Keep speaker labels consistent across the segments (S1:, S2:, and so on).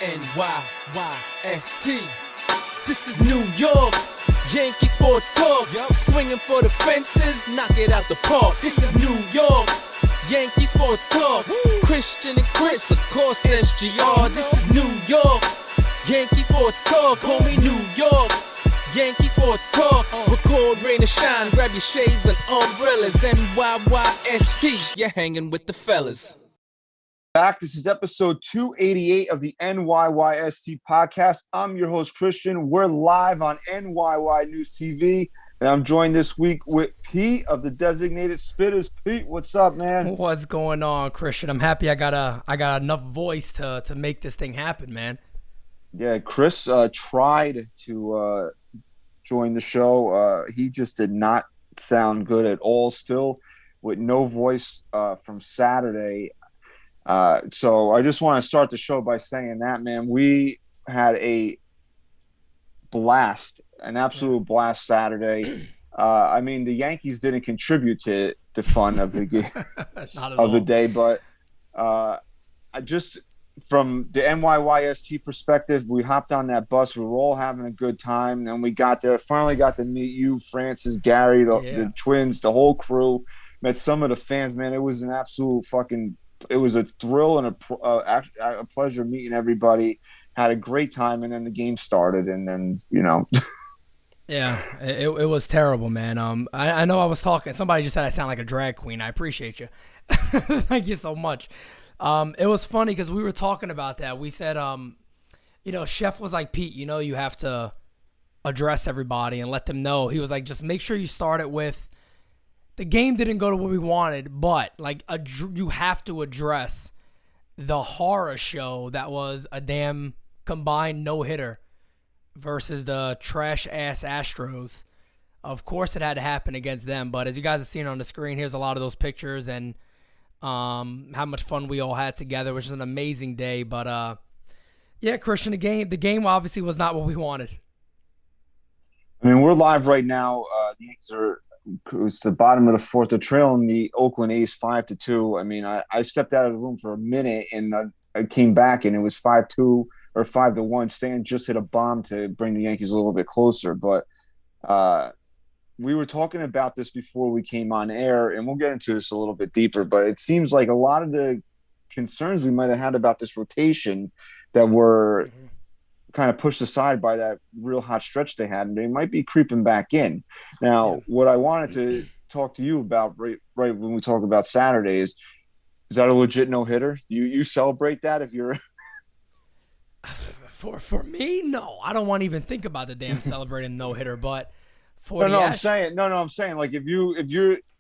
S1: NYYST. This is New York, Yankee sports talk. Swinging for the fences, knock it out the park. This is New York, Yankee sports talk. Christian and Chris, of course SGR. This is New York, Yankee sports talk. Homie, New York, Yankee sports talk. Record, rain or shine, grab your shades and umbrellas. NYYST, you're hanging with the fellas.
S2: Back. This is episode 288 of the NYYST podcast. I'm your host, Christian. We're live on NYYNewsTV, and I'm joined this week with Pete of the Designated Spitters. Pete, what's up, man?
S3: What's going on, Christian? I'm happy I got enough voice to make this thing happen, man.
S2: Yeah, Chris tried to join the show. He just did not sound good at all. Still with no voice from Saturday. So I just want to start the show by saying that, man, we had a blast, an absolute blast Saturday. I mean, the Yankees didn't contribute to the fun of the game of the day, but I just from the NYYST perspective, we hopped on that bus. We were all having a good time. Then we got there, finally got to meet you, Francis, Gary, the twins, the whole crew. Met some of the fans, man. It was an absolute it was a thrill and a pleasure meeting everybody. Had a great time, and then the game started, and then,
S3: Yeah, it was terrible, man. I know I was talking. Somebody just said I sound like a drag queen. I appreciate you. Thank you so much. It was funny because we were talking about that. We said, Chef was like, Pete, you have to address everybody and let them know. He was like, just make sure you start it with, the game didn't go to what we wanted, but you have to address the horror show that was a damn combined no-hitter versus the trash-ass Astros. Of course it had to happen against them, but as you guys have seen on the screen, here's a lot of those pictures and how much fun we all had together, which is an amazing day. But, yeah, Christian, the game obviously was not what we wanted.
S2: I mean, we're live right now. The Yankees it's the bottom of the fourth. They're trailing the Oakland A's 5-2. I mean, I stepped out of the room for a minute and I came back and it was 5-2 or 5-1. Stan just hit a bomb to bring the Yankees a little bit closer. But we were talking about this before we came on air, and we'll get into this a little bit deeper. But it seems like a lot of the concerns we might have had about this rotation that were kind of pushed aside by that real hot stretch they had, and they might be creeping back in. Now, what I wanted to talk to you about right when we talk about Saturday is that a legit no-hitter? You celebrate that if you're
S3: For me, no. I don't want to even think about the damn celebrating no-hitter, but
S2: I'm saying like if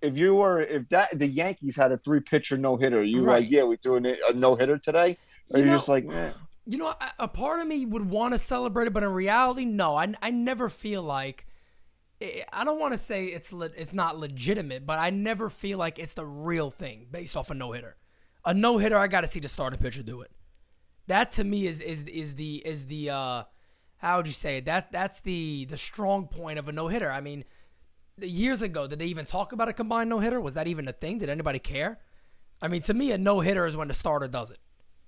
S2: the Yankees had a 3-pitcher no-hitter, like, yeah, we're doing a no-hitter today? Or you're just like, eh.
S3: A part of me would want to celebrate it, but in reality, no. I never feel like – I don't want to say it's not legitimate, but I never feel like it's the real thing based off a no-hitter. A no-hitter, I got to see the starting pitcher do it. That to me is the how would you say it? That's the strong point of a no-hitter. I mean, years ago, did they even talk about a combined no-hitter? Was that even a thing? Did anybody care? I mean, to me, a no-hitter is when the starter does it.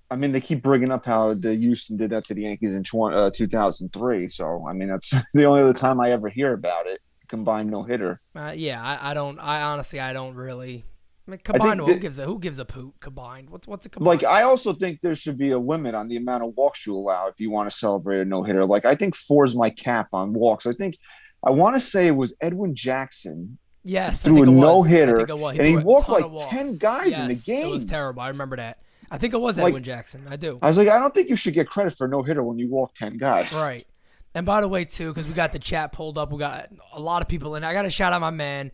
S2: I mean, they keep bringing up how the Houston did that to the Yankees in 2003. So, I mean, that's the only other time I ever hear about it, combined no-hitter.
S3: I honestly don't really. I mean, combined, who gives a poop combined? What's a combined?
S2: Like, I also think there should be a limit on the amount of walks you allow if you want to celebrate a no-hitter. Like, I think 4 is my cap on walks. I want to say it was Edwin Jackson.
S3: Yes,
S2: threw a no-hitter,
S3: and
S2: he walked like 10 guys in the game.
S3: It was terrible. I remember that. I think it was Edwin Jackson. I do.
S2: I was like, I don't think you should get credit for a no-hitter when you walk 10 guys.
S3: Right. And by the way, too, because we got the chat pulled up, we got a lot of people in. I got to shout out my man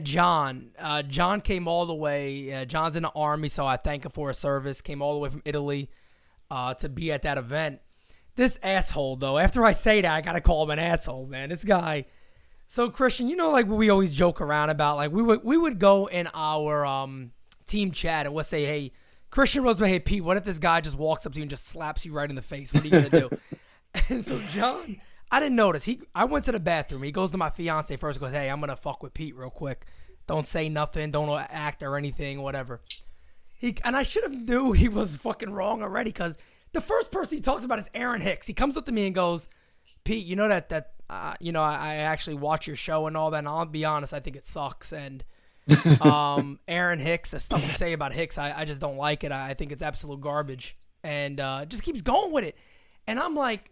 S3: John. John came all the way. John's in the Army, so I thank him for his service. Came all the way from Italy to be at that event. This asshole, though, after I say that, I got to call him an asshole, man. This guy. So, Christian, like we always joke around about, like we would go in our team chat and we'll say, hey, Christian Roseman, hey, Pete, what if this guy just walks up to you and just slaps you right in the face? What are you going to do? And so John, I didn't notice. I went to the bathroom. He goes to my fiance first, goes, hey, I'm going to fuck with Pete real quick. Don't say nothing. Don't act or anything, whatever. And I should have knew he was fucking wrong already because The first person he talks about is Aaron Hicks. He comes up to me and goes, Pete, you know I actually watch your show and all that, and I'll be honest, I think it sucks. And Aaron Hicks, the stuff you say about Hicks, I just don't like it. I think it's absolute garbage. And just keeps going with it. And I'm like,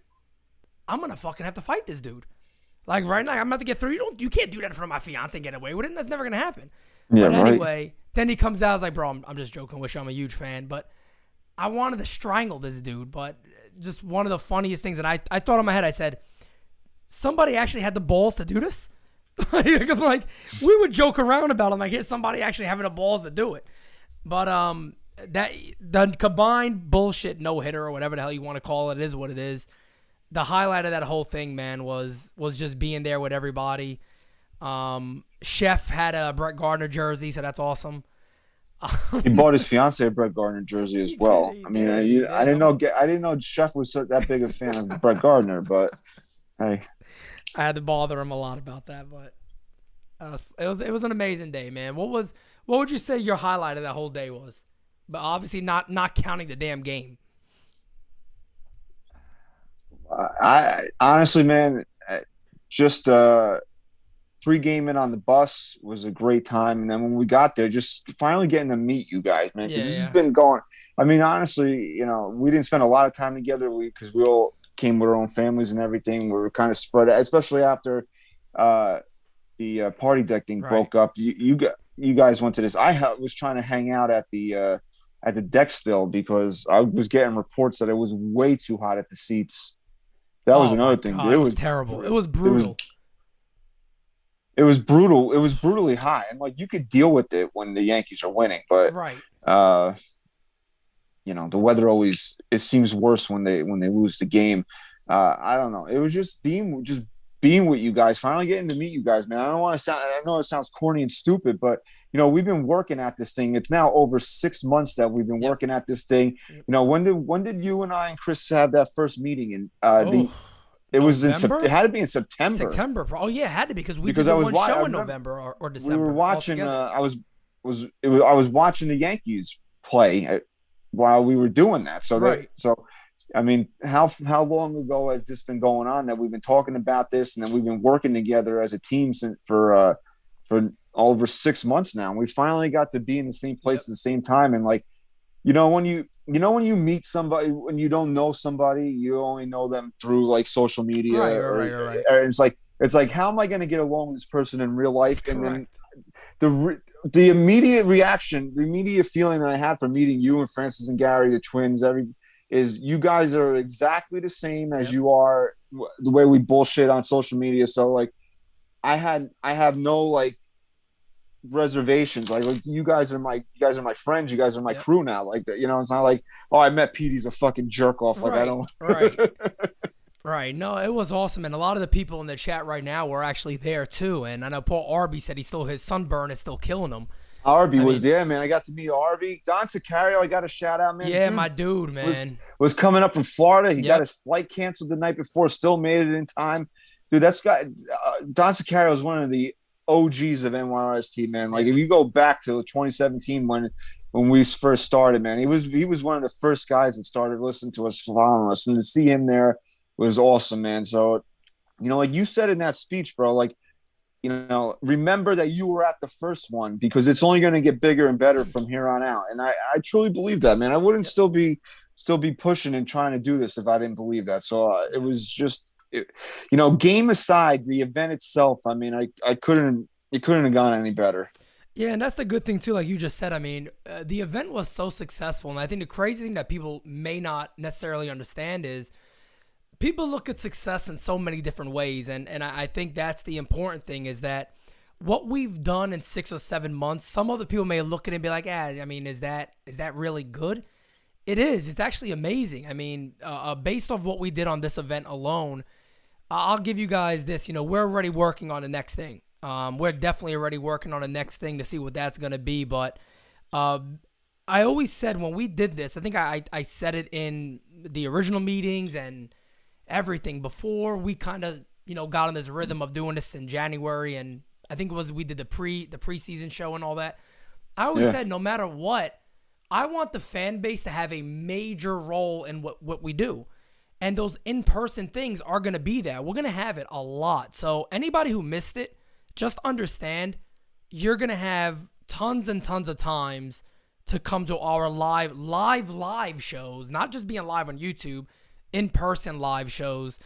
S3: I'm going to fucking have to fight this dude. Like right now, I'm about to get through. You can't do that in front of my fiance and get away with it. That's never going to happen.
S2: Yeah,
S3: but
S2: right.
S3: anyway, then he comes out. I was like, bro, I'm just joking. Wish I'm a huge fan. But I wanted to strangle this dude. But just one of the funniest things. And I thought in my head, I said, somebody actually had the balls to do this? I'm like, we would joke around about it. Like, here's somebody actually having the balls to do it. But that the combined bullshit no-hitter or whatever the hell you want to call it is what it is. The highlight of that whole thing, man, was just being there with everybody. Chef had a Brett Gardner jersey, so that's awesome.
S2: He bought his fiance a Brett Gardner jersey as well.
S3: He
S2: I mean,
S3: did.
S2: I didn't know Chef was that big a fan of Brett Gardner, but hey,
S3: I had to bother him a lot about that, but it was an amazing day, man. What would you say your highlight of that whole day was? But obviously not counting the damn game.
S2: I honestly, man, just pre-gaming on the bus was a great time, and then when we got there, just finally getting to meet you guys, man. Because this has been going. I mean, honestly, we didn't spend a lot of time together because we all came with our own families and everything. We were kind of spread out, especially after the party deck thing broke up. You guys went to this. I was trying to hang out at the deck still because I was getting reports that it was way too hot at the seats. That was another thing.
S3: God, it was terrible. It was brutal.
S2: It was brutal. It was brutally hot, and like you could deal with it when the Yankees are winning, but the weather it seems worse when they lose the game. I don't know. It was just being with you guys, finally getting to meet you guys, man. I know it sounds corny and stupid, but we've been working at this thing. It's now over 6 months that we've been working at this thing. When did you and I and Chris have that first meeting? It was it had to be in September.
S3: September. Oh yeah, it had to be because we did one show in November or December.
S2: We were watching. I was watching the Yankees play while we were doing that. So I mean, how long ago has this been going on that we've been talking about this, and then we've been working together as a team for over 6 months now. And we finally got to be in the same place at the same time, and like. When you meet somebody, when you don't know somebody, you only know them through like social media.
S3: Right.
S2: Or it's like, how am I going to get along with this person in real life?
S3: Correct.
S2: And then the immediate reaction, the immediate feeling that I had from meeting you and Francis and Gary, the twins, is you guys are exactly the same as you are the way we bullshit on social media. So like, I have no like reservations, like you guys are my friends, you guys are my crew now, like that. It's not like, oh, I met Pete, he's a fucking jerk off, like I don't
S3: right. No, it was awesome, and a lot of the people in the chat right now were actually there too. And I know Paul Arby said his sunburn is still killing him.
S2: Arby was there, man. I got to meet Arby. Don Sicario, I got a shout out, man.
S3: Yeah, my dude, man,
S2: was coming up from Florida. He got his flight canceled the night before, still made it in time, dude. That's got Don Sicario is one of the OGs of NYYST, man. Like if you go back to 2017 when we first started, man, he was one of the first guys that started listening to us, following us, and to see him there was awesome, man. So, like you said in that speech, bro, like, remember that you were at the first one because it's only going to get bigger and better from here on out. And I truly believe that, man. I wouldn't still be pushing and trying to do this if I didn't believe that. So it was just. Game aside, the event itself, I mean, it couldn't have gone any better.
S3: Yeah, and that's the good thing too, like you just said. I mean, the event was so successful, and I think the crazy thing that people may not necessarily understand is people look at success in so many different ways, and I think that's the important thing is that what we've done in 6 or 7 months, some other people may look at it and be like, I mean, is that really good? It is. It's actually amazing. I mean, based off what we did on this event alone, I'll give you guys this. We're already working on the next thing. We're definitely already working on the next thing to see what that's going to be. But I always said when we did this, I think I said it in the original meetings and everything before we kind of, got on this rhythm of doing this in January. And I think we did the preseason show and all that. I always said no matter what, I want the fan base to have a major role in what we do. And those in-person things are going to be there. We're going to have it a lot. So anybody who missed it, just understand you're going to have tons and tons of times to come to our live shows, not just being live on YouTube, in-person live shows.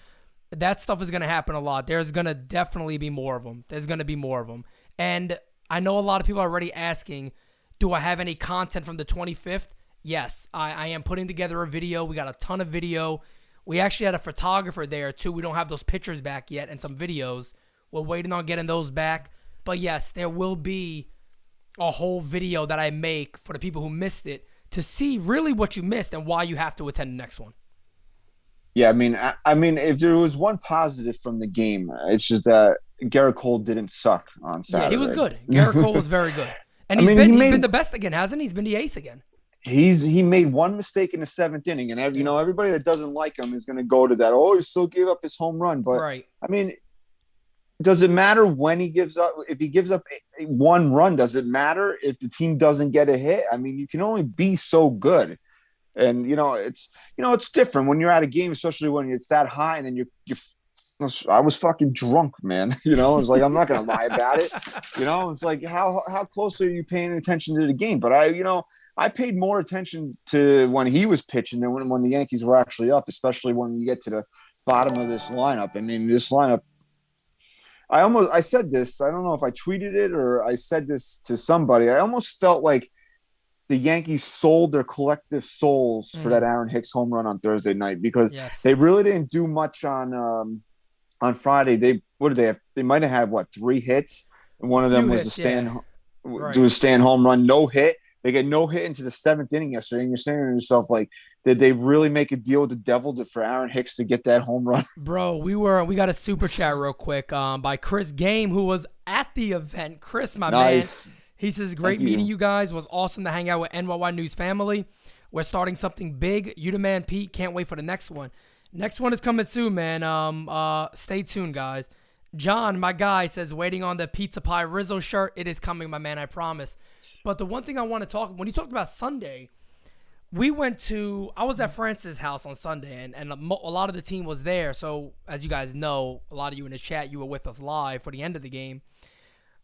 S3: That stuff is going to happen a lot. There's going to definitely be more of them. There's going to be more of them. And I know a lot of people are already asking, do I have any content from the 25th? Yes, I am putting together a video. We got a ton of video. We actually had a photographer there, too. We don't have those pictures back yet and some videos. We're waiting on getting those back. But, yes, there will be a whole video that I make for the people who missed it to see really what you missed and why you have to attend the next one.
S2: Yeah, I mean, if there was one positive from the game, it's just that Garrett Cole didn't suck on Saturday.
S3: Yeah, he was good. Garrett Cole was very good. And he's been the best again, hasn't he? He's been the ace again.
S2: He made one mistake in the 7th inning, and everybody that doesn't like him is going to go to that. Oh, he still gave up his home run, but
S3: right.
S2: I mean, does it matter when he gives up? If he gives up one run, does it matter if the team doesn't get a hit? I mean, you can only be so good, and it's different when you're at a game, especially when it's that high, and then you're. I was fucking drunk, man. It's like I'm not going to lie about it. It's like how closely are you paying attention to the game? But I paid more attention to when he was pitching than when the Yankees were actually up, especially when you get to the bottom of this lineup. I mean, this lineup, I said this, I don't know if I tweeted it or I said this to somebody. I almost felt like the Yankees sold their collective souls for that Aaron Hicks home run on Thursday night because they really didn't do much on Friday. They might have had 3 hits, and one of them was a stand home run, no hit. They get no hit into the 7th inning yesterday, and you're saying to yourself, like, did they really make a deal with the devil for Aaron Hicks to get that home run?
S3: Bro, we got a super chat real quick by Chris Game, who was at the event. Chris, my man, he says, great meeting you guys. Was awesome to hang out with NYY News family. We're starting something big. You the man, Pete. Can't wait for the next one. Next one is coming soon, man. Stay tuned, guys. John, my guy, says, waiting on the pizza pie Rizzo shirt. It is coming, my man, I promise. But the one thing I want to talk, when you talked about Sunday, I was at Francis' house on Sunday, and a lot of the team was there. So, as you guys know, a lot of you in the chat, you were with us live for the end of the game.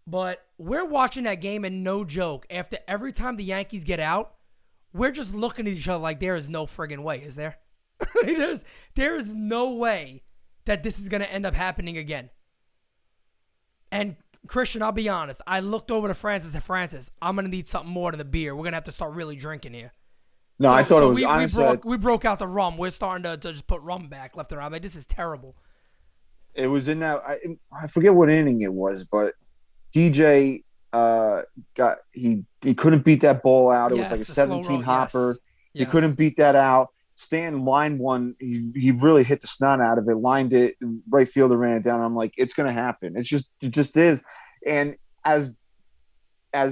S3: But we're watching that game, and no joke, after every time the Yankees get out, we're just looking at each other like there is no friggin' way, is there? there is no way that this is going to end up happening again. And Christian, I'll be honest. I looked over to Francis and Francis, I'm going to need something more than the beer. We're going to have to start really drinking here.
S2: No, I thought it was honestly.
S3: We broke out the rum. We're starting to just put rum back left and right. Like, this is terrible.
S2: It was in that. I forget what inning it was, but DJ he couldn't beat that ball out. It was like a 17 hopper. Yes. He couldn't beat that out. Stan lined one. He really hit the snot out of it. Lined it. Right fielder ran it down. I'm like, it's going to happen. It just is. And as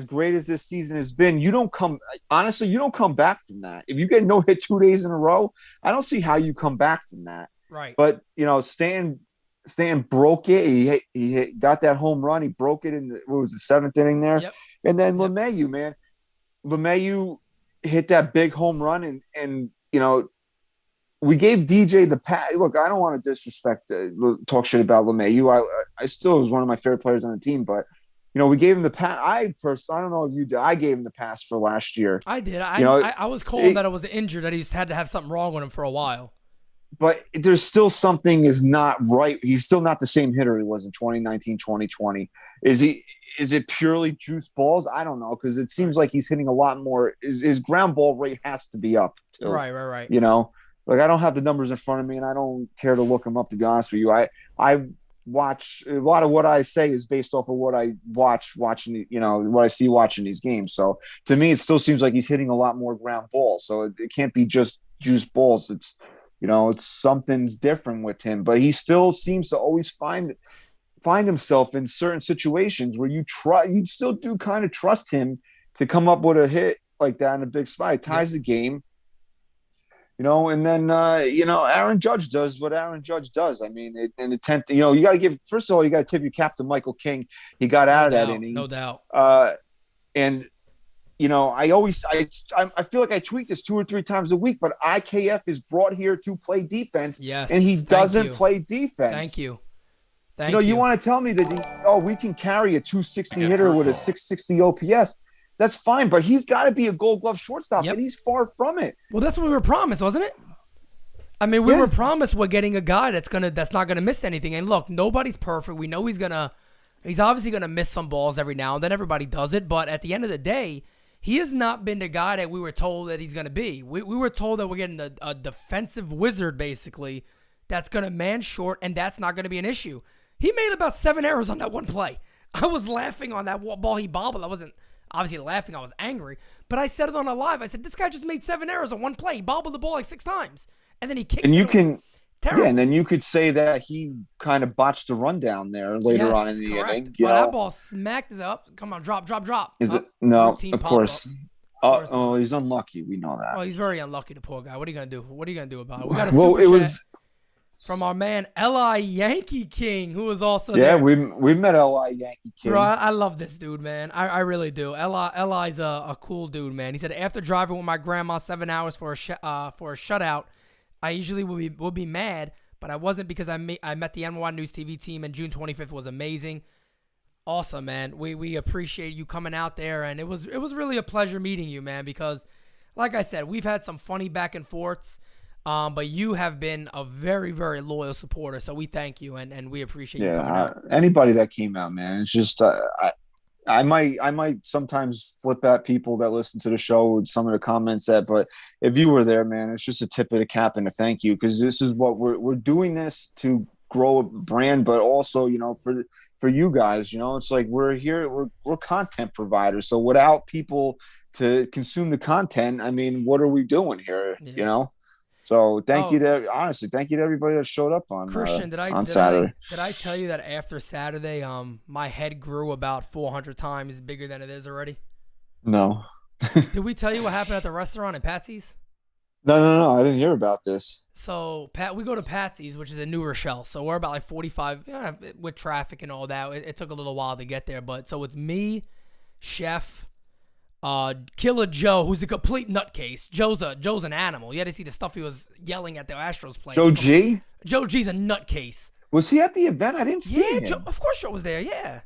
S2: great as this season has been, you don't come back from that. If you get no hit 2 days in a row, I don't see how you come back from that.
S3: Right.
S2: But Stan broke it. He got that home run. He broke it in the 7th inning there. Yep. And then LeMahieu hit that big home run, and we gave DJ the pass. Look, I don't want to talk shit about LeMahieu. I still was one of my favorite players on the team, but we gave him the pass. I don't know if you did. I gave him the pass for last year.
S3: I did. I was told that it was injured, that he's had to have something wrong with him for a while.
S2: But there's still something is not right. He's still not the same hitter he was in 2019, 2020. Is it purely juice balls? I don't know, because it seems like he's hitting a lot more. His ground ball rate has to be up too.
S3: Right.
S2: Like, I don't have the numbers in front of me, and I don't care to look them up, to be honest with you. I watch a lot of what I say is based off of what I watching, what I see watching these games. So to me, it still seems like he's hitting a lot more ground balls. So it can't be just juice balls. It's something's different with him, but he still seems to always find himself in certain situations where you still do kind of trust him to come up with a hit like that in a big spot. He ties the game. And then, Aaron Judge does what Aaron Judge does. I mean, in the 10th, you got to first of all, you got to tip your cap to Michael King. He got out of that inning.
S3: No doubt.
S2: And you know, I feel like I tweet this 2 or 3 times a week, but IKF is brought here to play defense,
S3: Yes,
S2: and he
S3: thank
S2: doesn't
S3: you.
S2: play defense.
S3: Thank you.
S2: You know, you want to tell me that we can carry a 260 hitter with a 660 OPS. That's fine, but he's got to be a Gold Glove shortstop, and he's far from it.
S3: Well, that's what we were promised, wasn't it? I mean, we were promised we're getting a guy that's not gonna miss anything. And look, nobody's perfect. We know he's obviously gonna miss some balls every now and then. Everybody does it, but at the end of the day, he has not been the guy that we were told that he's gonna be. We were told that we're getting a defensive wizard basically that's gonna man short, and that's not gonna be an issue. He made about 7 errors on that one play. I was laughing on that ball he bobbled. I wasn't obviously laughing. I was angry. But I said it on a live. I said, this guy just made 7 errors on one play. He bobbled the ball like 6 times. And then he kicked it. Terrible.
S2: And then you could say that he kind of botched the rundown there later on in the inning.
S3: But that ball smacked us up. Come on, drop.
S2: Is it? No, of course. Oh, he's unlucky. We know that.
S3: Well, he's very unlucky, the poor guy. What are you going to do? What are you going to do about it? We got a
S2: it was
S3: from our man L.I. Yankee King, who was also there.
S2: we met L.I. Yankee King.
S3: Bro, I love this dude, man. I really do. L.I.'s a cool dude, man. He said, after driving with my grandma 7 hours for a shutout, I usually would be mad, but I wasn't because I met the NYYST team, and June 25th was amazing. Awesome, man. We appreciate you coming out there, and it was really a pleasure meeting you, man, because like I said, we've had some funny back and forths. But you have been a very, very loyal supporter, so we thank you and we appreciate you.
S2: Yeah, anybody that came out, man. It's just I might sometimes flip at people that listen to the show with some of the comments but if you were there, man, it's just a tip of the cap and a thank you, because this is what we're doing this to grow a brand, but also, you know, for you guys, you know, it's like we're here, we're content providers. So without people to consume the content, I mean, what are we doing here? You know? So thank you to everybody that showed up on
S3: Christian.
S2: On Saturday.
S3: Did I tell you that after Saturday, my head grew about 400 times bigger than it is already?
S2: No.
S3: Did we tell you what happened at the restaurant in Patsy's?
S2: No. I didn't hear about this.
S3: So we go to Patsy's, which is in New Rochelle. So we're about like 45 with traffic and all that. It took a little while to get there, but so it's me, Chef. Killer Joe, who's a complete nutcase. Joe's an animal. You had to see the stuff he was yelling at the Astros players.
S2: Joe G?
S3: Joe G's a nutcase.
S2: Was he at the event? I didn't see him.
S3: Joe, of course Joe was there, yeah.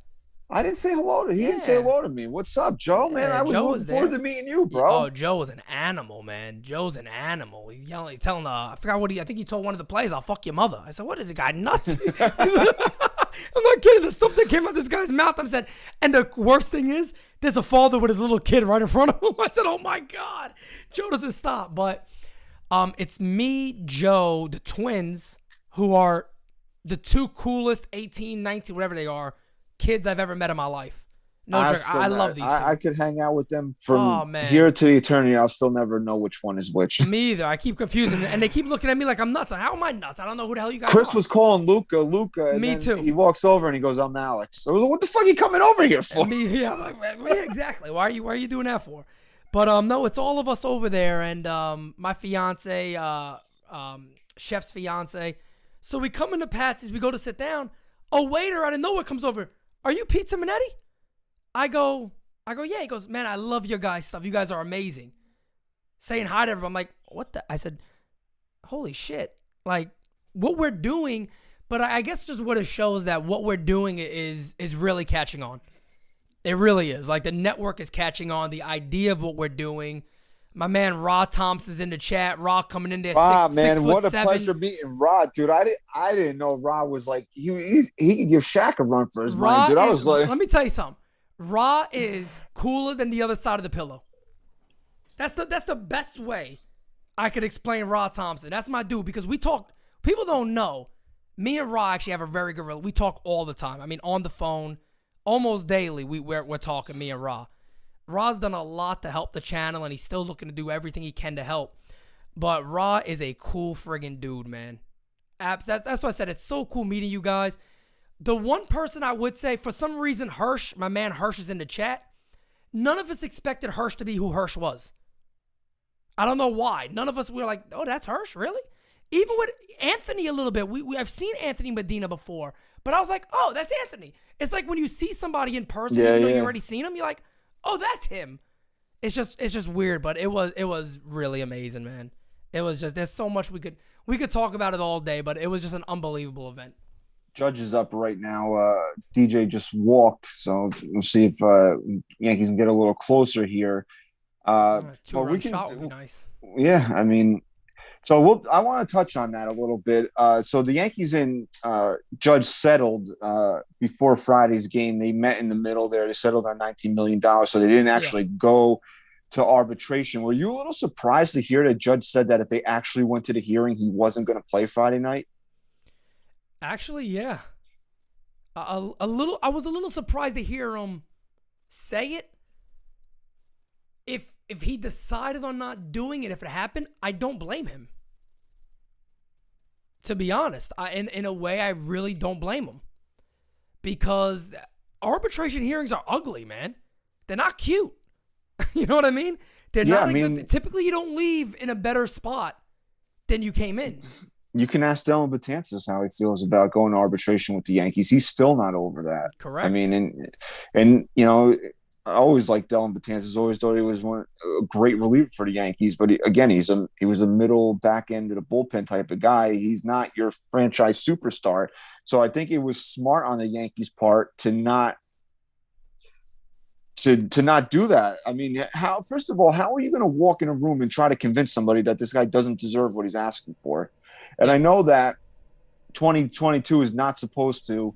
S2: I didn't say hello to him. He didn't say hello to me. What's up, Joe, man? I was looking forward to meeting you, bro.
S3: Oh, Joe was an animal, man. Joe's an animal. He's yelling, he's telling I forgot what I think he told one of the players, I'll fuck your mother. I said, what is the guy, nuts? I'm not kidding. The stuff that came out of this guy's mouth, I said, and the worst thing is, there's a father with his little kid right in front of him. I said, oh my God. Joe doesn't stop. But it's me, Joe, the twins, who are the two coolest 18, 19, whatever they are, kids I've ever met in my life. No joke. I love these two.
S2: I could hang out with them from here to eternity. I'll still never know which one is which.
S3: Me either. I keep confusing them. And they keep looking at me like I'm nuts. How am I nuts? I don't know who the hell you guys
S2: Chris
S3: are.
S2: was calling Luca. And
S3: me too.
S2: He walks over and he goes, I'm Alex. I was like, what the fuck are you coming over here for?
S3: Yeah, exactly. Why are you doing that for? But no, it's all of us over there. And my fiance, Chef's fiance. So we come into Patsy's. We go to sit down. A waiter out of nowhere comes over. Are you Pete Simonetti? I go, yeah. He goes, man, I love your guys' stuff. You guys are amazing. Saying hi to everybody. I'm like, what the? I said, holy shit. Like, what we're doing, but I guess just what it shows that what we're doing is really catching on. It really is. Like, the network is catching on. The idea of what we're doing. My man Rod Thompson's in the chat. Rod coming in there.
S2: What a pleasure meeting Rod, dude. I didn't know Rod was like he could give Shaq a run for his money, dude. I was like,
S3: let me tell you something. Rod is cooler than the other side of the pillow. That's the best way I could explain Rod Thompson. That's my dude, because we talk. People don't know. Me and Rod actually have a very good relationship. We talk all the time. I mean, on the phone, almost daily. We're talking, me and Rod. Rod's done a lot to help the channel, and he's still looking to do everything he can to help. But Rod is a cool friggin' dude, man. That's why I said it's so cool meeting you guys. The one person I would say, for some reason, Hirsch, my man Hirsch is in the chat. None of us expected Hirsch to be who Hirsch was. I don't know why. None of us were like, oh, that's Hirsch, really? Even with Anthony a little bit. I've seen Anthony Medina before, but I was like, oh, that's Anthony. It's like when you see somebody in person, even though you already seen him, you're like, oh, that's him. it's just weird, but it was really amazing, man. It was just, there's so much we could talk about it all day, but it was just an unbelievable event.
S2: Judge is up right now. DJ just walked, so we'll see if Yankees can get a little closer here.
S3: Two-run shot would be nice.
S2: Yeah, I mean, so I want to touch on that a little bit. So the Yankees and Judge settled before Friday's game. They met in the middle there. They settled on $19 million, so they didn't actually go to arbitration. Were you a little surprised to hear that Judge said that if they actually went to the hearing, he wasn't going to play Friday night?
S3: Actually, yeah. I was a little surprised to hear him say it. If he decided on not doing it, if it happened, I don't blame him. To be honest, in a way, I really don't blame him, because arbitration hearings are ugly, man. They're not cute. You know what I mean? They're not good. Typically, you don't leave in a better spot than you came in.
S2: You can ask Dellin Betances how he feels about going to arbitration with the Yankees. He's still not over that.
S3: Correct.
S2: I mean, and you know, I always liked Dellin Betances. Always thought he was a great reliever for the Yankees. But he was a middle back end of the bullpen type of guy. He's not your franchise superstar. So I think it was smart on the Yankees' part to not do that. I mean, first of all, how are you going to walk in a room and try to convince somebody that this guy doesn't deserve what he's asking for? And I know that 2022 is not supposed to.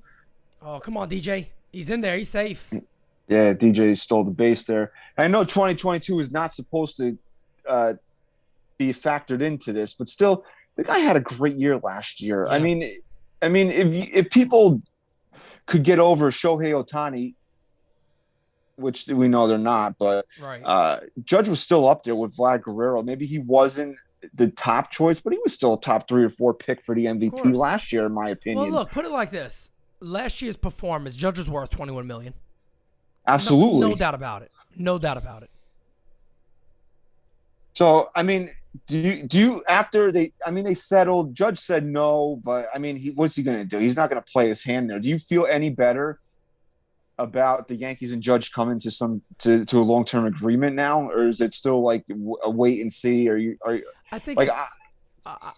S3: Oh, come on, DJ. He's in there. He's safe.
S2: Yeah, DJ stole the base there. I know 2022 is not supposed to be factored into this, but still, the guy had a great year last year. Yeah. I mean, if people could get over Shohei Ohtani, which we know they're not, but Judge was still up there with Vlad Guerrero. Maybe he wasn't the top choice, but he was still a top 3 or 4 pick for the MVP last year, in my opinion.
S3: Well, look, put it like this: last year's performance, Judge was worth $21 million.
S2: Absolutely,
S3: no doubt about it. No doubt about it.
S2: So, I mean, do you after they settled? Judge said no, but I mean, what's he going to do? He's not going to play his hand there. Do you feel any better about the Yankees and Judge coming to a long-term agreement now, or is it still like a wait and see?
S3: I think like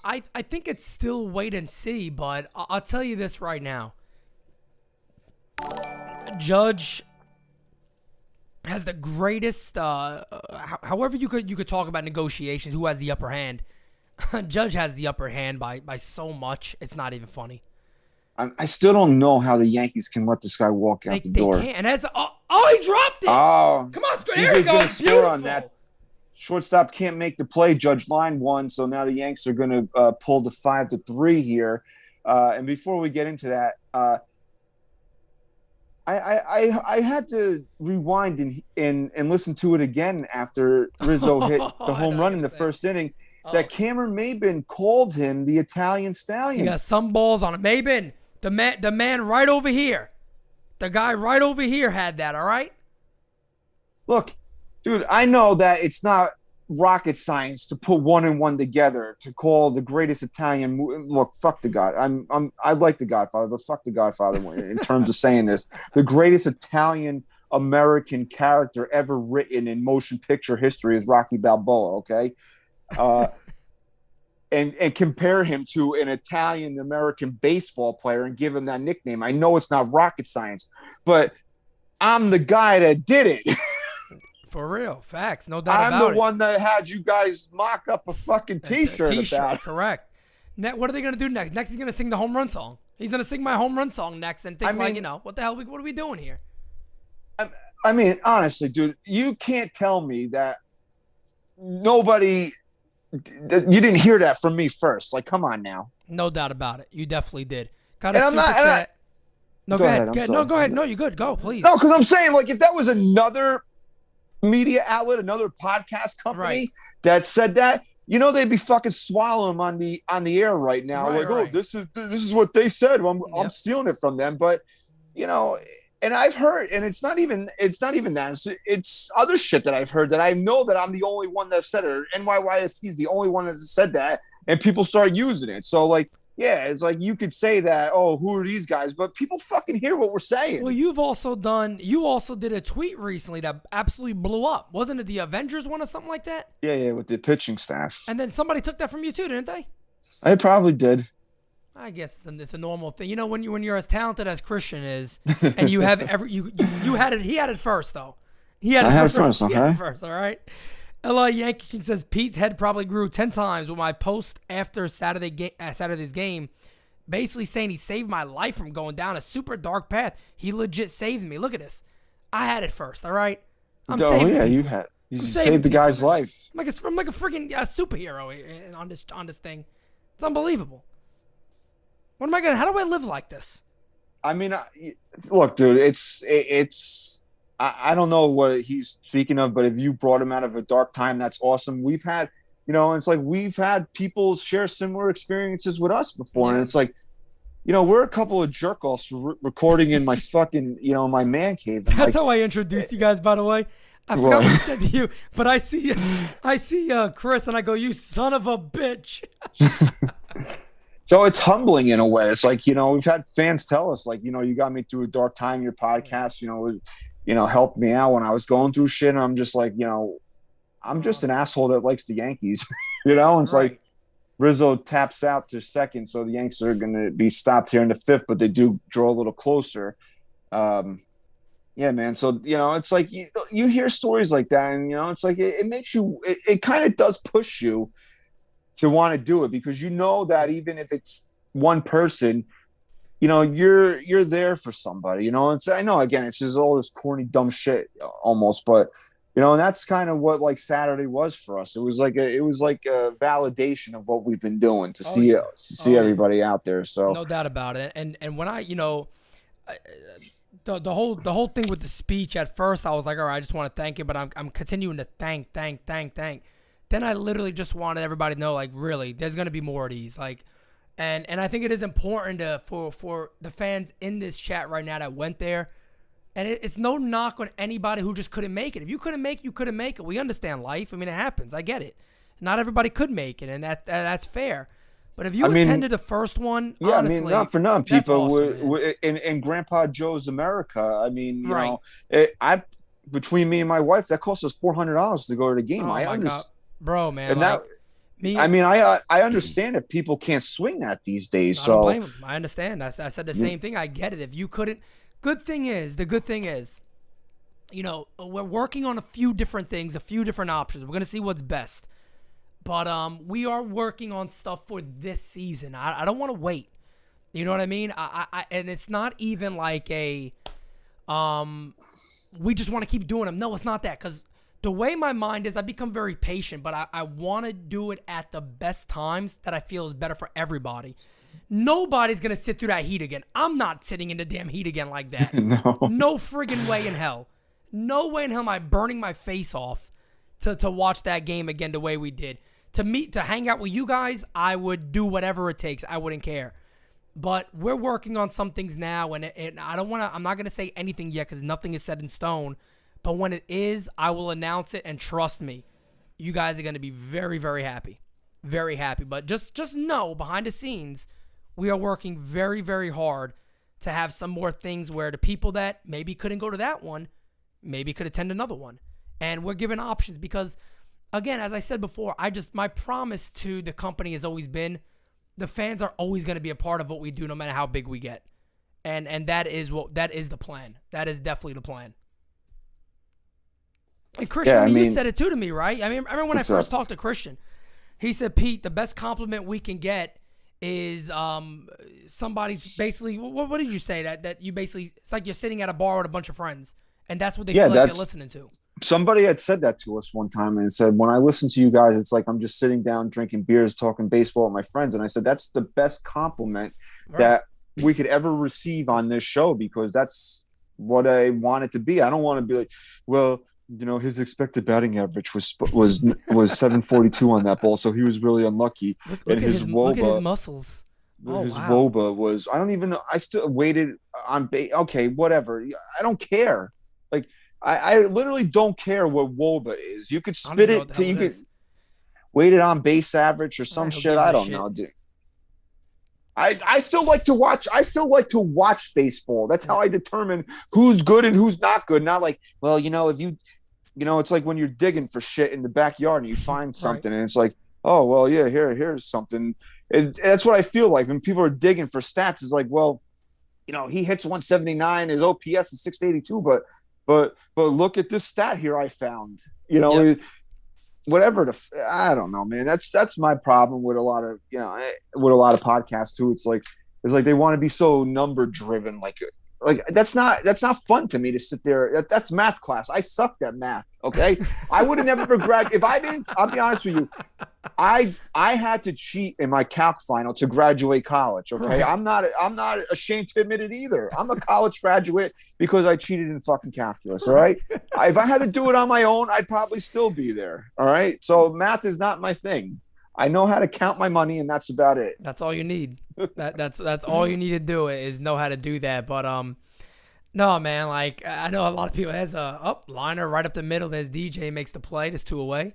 S3: I think it's still wait and see, but I'll tell you this right now. Judge has the greatest however you could talk about negotiations, who has the upper hand. Judge has the upper hand by so much, it's not even funny.
S2: I still don't know how the Yankees can let this guy walk out the door.
S3: They can't. And he dropped it.
S2: Oh,
S3: come on, there he goes. Beautiful.
S2: On that. Shortstop can't make the play. Judge line one, so now the Yanks are going to pull the 5-3 here. And before we get into that, I had to rewind and listen to it again after Rizzo hit the home run in the first inning. That Cameron Maybin called him the Italian Stallion.
S3: He got some balls on him. Maybin, the man right over here. The guy right over here had that, all right?
S2: Look, dude, I know that it's not rocket science to put 1 and 1 together to call the greatest Italian. Look, fuck the God. I like the Godfather, but fuck the Godfather in terms of saying this. The greatest Italian American character ever written in motion picture history is Rocky Balboa. Okay, and compare him to an Italian American baseball player and give him that nickname. I know it's not rocket science, but I'm the guy that did it.
S3: For real. Facts. No doubt about it.
S2: I'm the one that had you guys mock up a fucking T-shirt about it.
S3: Correct. What are they going to do next? Next, he's going to sing the home run song. He's going to sing my home run song next and think what the hell, what are we doing here?
S2: I mean, honestly, dude, you can't tell me that you didn't hear that from me first. Like, come on now.
S3: No doubt about it. You definitely did.
S2: Go ahead.
S3: No, go ahead. No, you're good. Go, please.
S2: No, because I'm saying, like, if that was another media outlet, another podcast company that said that, they'd be fucking swallowing them on the air right now. This is what they said. I'm stealing it from them. But, and I've heard, and it's not even that. It's other shit that I've heard that I know that I'm the only one that said it. Or NYYST is the only one that said that, and people start using it. So, like, Yeah, it's like you could say that, oh, who are these guys? But people fucking hear what we're saying.
S3: Well, you also did a tweet recently that absolutely blew up. Wasn't it the Avengers one or something like that?
S2: Yeah, with the pitching staff.
S3: And then somebody took that from you too, didn't they?
S2: I probably did.
S3: I guess it's a normal thing. You know, when you're as talented as Christian is, and you have you had it. He had it first though. He had it first.
S2: Okay.
S3: He had it first. All right. LA Yankee King says Pete's head probably grew 10 times with my post after Saturday's game, basically saying he saved my life from going down a super dark path. He legit saved me. Look at this. I had it first. All right.
S2: You saved the guy's life.
S3: I'm like a freaking superhero on this thing. It's unbelievable. What am I gonna? How do I live like this?
S2: I mean, look, dude, it's. I don't know what he's speaking of, but if you brought him out of a dark time, that's awesome. We've had, it's like we've had people share similar experiences with us before, and it's like, we're a couple of jerk-offs recording in my fucking, my man cave.
S3: That's how I introduced you guys, by the way. I forgot what I said to you, but I see Chris, and I go, "You son of a bitch."
S2: So it's humbling in a way. It's like, we've had fans tell us, like, you got me through a dark time. Your podcast, helped me out when I was going through shit. And I'm just like, I'm just an asshole that likes the Yankees. It's like Rizzo taps out to second, so the Yankees are going to be stopped here in the fifth, but they do draw a little closer. Yeah, man. So, it's like you hear stories like that, and, it's like it makes you – it kind of does push you to want to do it, because that even if it's one person, you're there for somebody. It's, I know, again, it's just all this corny, dumb shit almost, but and that's kind of what like Saturday was for us. It was like a validation of what we've been doing to see everybody out there. So
S3: no doubt about it. And when I the whole thing with the speech, at first I was like, all right, I just want to thank you, but I'm continuing to thank. Then I literally just wanted everybody to know, like, really, there's gonna be more of these, like, and I think it is important for the fans in this chat right now that went there, and it's no knock on anybody who just couldn't make it. If you couldn't make it, you couldn't make it. We understand life. I mean, it happens. I get it. Not everybody could make it, and that's fair. But if you attended the first one, honestly,
S2: not for none, people
S3: awesome,
S2: in Grandpa Joe's America. I mean, between me and my wife, that cost us $400 to go to the game.
S3: Oh,
S2: I understand.
S3: God. Bro, man.
S2: And I understand if people can't swing that these days. So
S3: I don't blame them. I understand. I said the same thing. I get it. If you couldn't, the good thing is, we're working on a few different things, a few different options. We're gonna see what's best. But we are working on stuff for this season. I don't want to wait. You know what I mean? And it's not even like we just want to keep doing them. No, it's not that, because the way my mind is, I become very patient, but I want to do it at the best times that I feel is better for everybody. Nobody's going to sit through that heat again. I'm not sitting in the damn heat again like that. No friggin' way in hell. No way in hell am I burning my face off to watch that game again the way we did. To hang out with you guys, I would do whatever it takes. I wouldn't care. But we're working on some things now, and I'm not going to say anything yet because nothing is set in stone. But when it is, I will announce it, and trust me, you guys are going to be very, very happy. Very happy. But just know, behind the scenes, we are working very, very hard to have some more things where the people that maybe couldn't go to that one, maybe could attend another one. And we're giving options because, again, as I said before, my promise to the company has always been the fans are always going to be a part of what we do no matter how big we get. And that is the plan. That is definitely the plan. And Christian, you said it too to me, right? I remember when I first talked to Christian, he said, Pete, the best compliment we can get is somebody's basically, what did you say? That you basically, it's like you're sitting at a bar with a bunch of friends, and that's what they feel like they're listening to.
S2: Somebody had said that to us one time and said, when I listen to you guys, it's like I'm just sitting down drinking beers, talking baseball with my friends. And I said, that's the best compliment that we could ever receive on this show, because that's what I want it to be. I don't want to be like, well, his expected batting average was 742 on that ball, so he was really unlucky.
S3: Look at his muscles.
S2: His WOBA was, I don't even know. I still waited on base. Okay, whatever. I don't care. Like, I literally don't care what WOBA is. You could spit it to, you could weight it on base average or some shit. I don't know, dude. I still like to watch. I still like to watch baseball. That's how I determine who's good and who's not good. Not like, well, if it's like when you're digging for shit in the backyard and you find something, and it's like, oh, well, yeah, here's something. That's what I feel like when people are digging for stats. It's like, well, he hits 179, his OPS is 682, but look at this stat here I found. Whatever I don't know, man. That's my problem with a lot of podcasts too. It's like they want to be so number driven. Like that's not fun to me to sit there. That's math class. I sucked at math. Okay, I would have never graduated if I didn't. I'll be honest with you. I had to cheat in my calc final to graduate college. Okay, I'm not ashamed to admit it either. I'm a college graduate because I cheated in fucking calculus. All right, if I had to do it on my own, I'd probably still be there. All right, so math is not my thing. I know how to count my money, and that's about it.
S3: That's all you need. That's all you need to do is know how to do that. But no, man. Like I know a lot of people has a liner right up the middle. There's DJ makes the play. There's 2 away.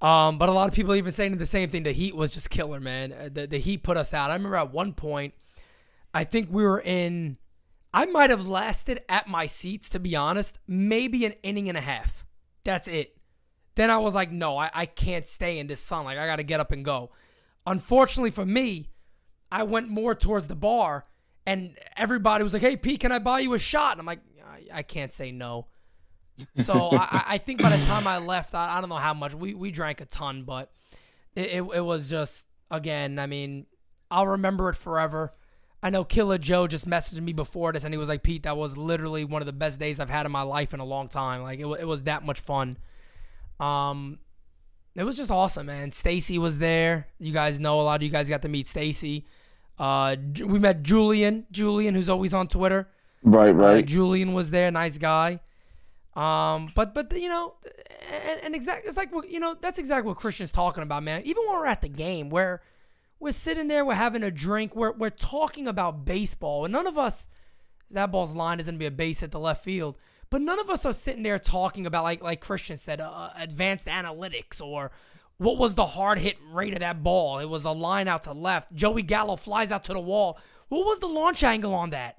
S3: But a lot of people even saying the same thing. The Heat was just killer, man. The Heat put us out. I remember at one point, I think we were in. I might have lasted at my seats, to be honest, maybe an inning and a half. That's it. Then I was like, no, I can't stay in this sun. Like, I got to get up and go. Unfortunately for me, I went more towards the bar, and everybody was like, hey, Pete, can I buy you a shot? And I'm like, I can't say no. So I think by the time I left, I don't know how much. We drank a ton, but it was just, again, I mean, I'll remember it forever. I know Killer Joe just messaged me before this, and he was like, Pete, that was literally one of the best days I've had in my life in a long time. Like, it was that much fun. It was just awesome, man. Stacy was there. You guys know a lot of you guys got to meet Stacy. We met Julian, who's always on Twitter.
S2: Right.
S3: Julian was there, nice guy. But and exactly, it's like, that's exactly what Christian's talking about, man. Even when we're at the game, where we're sitting there, we're having a drink, we're talking about baseball, and none of us, that ball's line is gonna be a base at the left field. But none of us are sitting there talking about, like Christian said, advanced analytics or what was the hard hit rate of that ball. It was a line out to left. Joey Gallo flies out to the wall. What was the launch angle on that?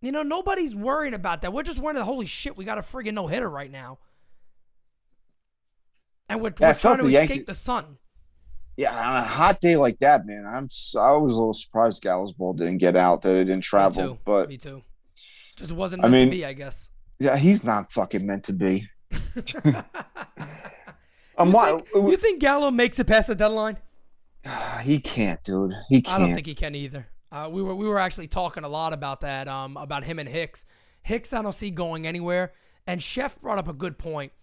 S3: Nobody's worrying about that. We're just worrying that, holy shit, we got a friggin' no-hitter right now. And we're trying to escape the sun.
S2: Yeah, on a hot day like that, man, I was a little surprised Gallo's ball didn't get out, that it didn't travel.
S3: Me too. Just wasn't meant to be, I guess.
S2: Yeah, he's not fucking meant to be.
S3: You think Gallo makes it past the deadline?
S2: He can't, dude. He can't.
S3: I don't think he can either. We were actually talking a lot about that, about him and Hicks. Hicks, I don't see going anywhere. And Chef brought up a good point.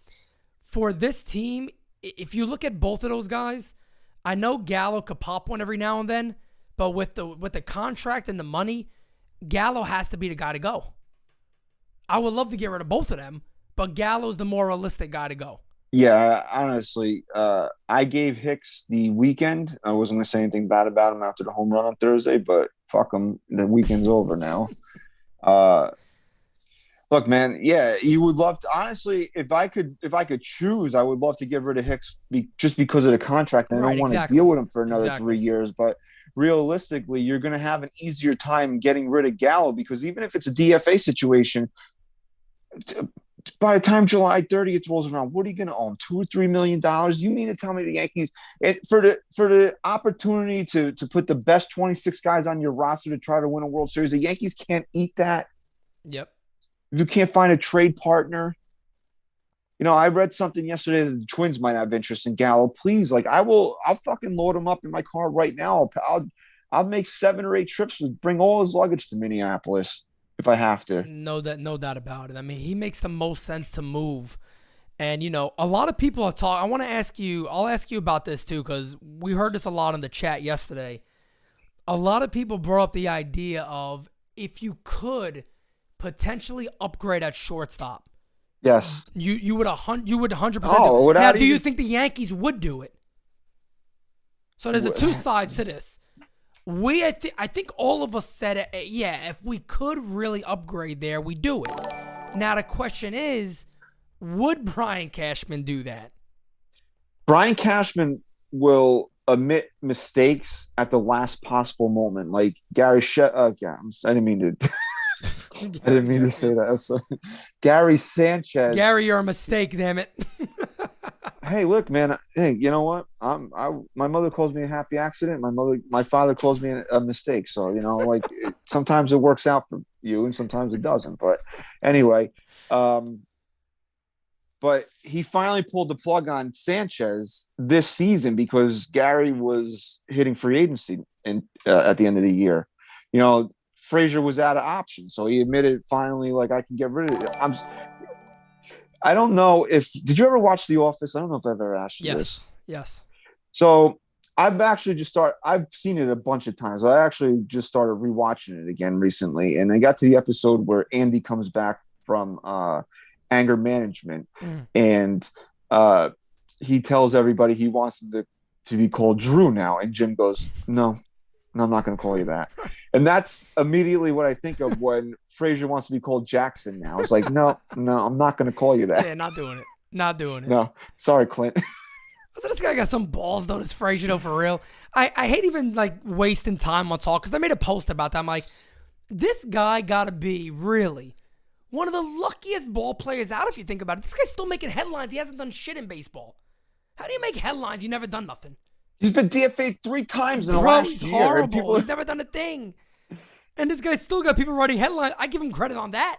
S3: For this team, if you look at both of those guys, I know Gallo could pop one every now and then, but with the contract and the money, Gallo has to be the guy to go. I would love to get rid of both of them, but Gallo's the more realistic guy to go.
S2: Yeah, honestly, I gave Hicks the weekend. I wasn't going to say anything bad about him after the home run on Thursday, but fuck him. The weekend's over now. Look, man, yeah, you would love to. Honestly, if I could choose, I would love to get rid of Hicks just because of the contract. I don't want to deal with him for another 3 years, but realistically, you're going to have an easier time getting rid of Gallo because even if it's a DFA situation, by the time July 30th rolls around, what are you going to own? $2 or $3 million? You mean to tell me the Yankees, for the opportunity to put the best 26 guys on your roster to try to win a World Series, the Yankees can't eat that?
S3: Yep.
S2: If you can't find a trade partner, I read something yesterday that the Twins might have interest in Gallo. Please, I'll fucking load him up in my car right now. I'll make 7 or 8 trips and bring all his luggage to Minneapolis if I have to.
S3: No doubt about it. I mean, he makes the most sense to move. And, a lot of people are talking. I want to ask you, I'll ask you about this too, because we heard this a lot in the chat yesterday. A lot of people brought up the idea of if you could potentially upgrade at shortstop.
S2: Yes.
S3: You would 100%.
S2: Oh,
S3: now, do you think the Yankees would do it? So there's 2 sides to this. I think all of us said, yeah, if we could really upgrade there, we do it. Now the question is, would Brian Cashman do that?
S2: Brian Cashman will admit mistakes at the last possible moment. Like yeah, I didn't mean to. I didn't mean to say that. So, Gary Sanchez.
S3: Gary, you're a mistake. Damn it.
S2: Hey, look, man. Hey, you know what? My mother calls me a happy accident. My father calls me a mistake. So like sometimes it works out for you, and sometimes it doesn't. But anyway, but he finally pulled the plug on Sanchez this season because Gary was hitting free agency at the end of the year. Frazier was out of options, so he admitted finally, like, I can get rid of it. I don't know if did you ever watch The Office? I don't know if I've ever asked you this.
S3: Yes.
S2: So I've seen it a bunch of times. I actually just started rewatching it again recently, and I got to the episode where Andy comes back from anger management, and he tells everybody he wants them to be called Drew now, and Jim goes, No, I'm not going to call you that. And that's immediately what I think of when Frazier wants to be called Jackson now. It's like, no, I'm not going to call you that.
S3: Yeah, not doing it. Not doing it.
S2: No, sorry, Clint.
S3: So this guy got some balls, though, this Frazier, though, for real. I hate even, like, wasting time on talk, because I made a post about that. I'm like, this guy got to be, really, one of the luckiest ball players out, if you think about it. This guy's still making headlines. He hasn't done shit in baseball. How do you make headlines? You've never done nothing.
S2: He's been DFA'd 3 times in the last
S3: he's
S2: year.
S3: Horrible. He's never done a thing. And this guy's still got people writing headlines. I give him credit on that.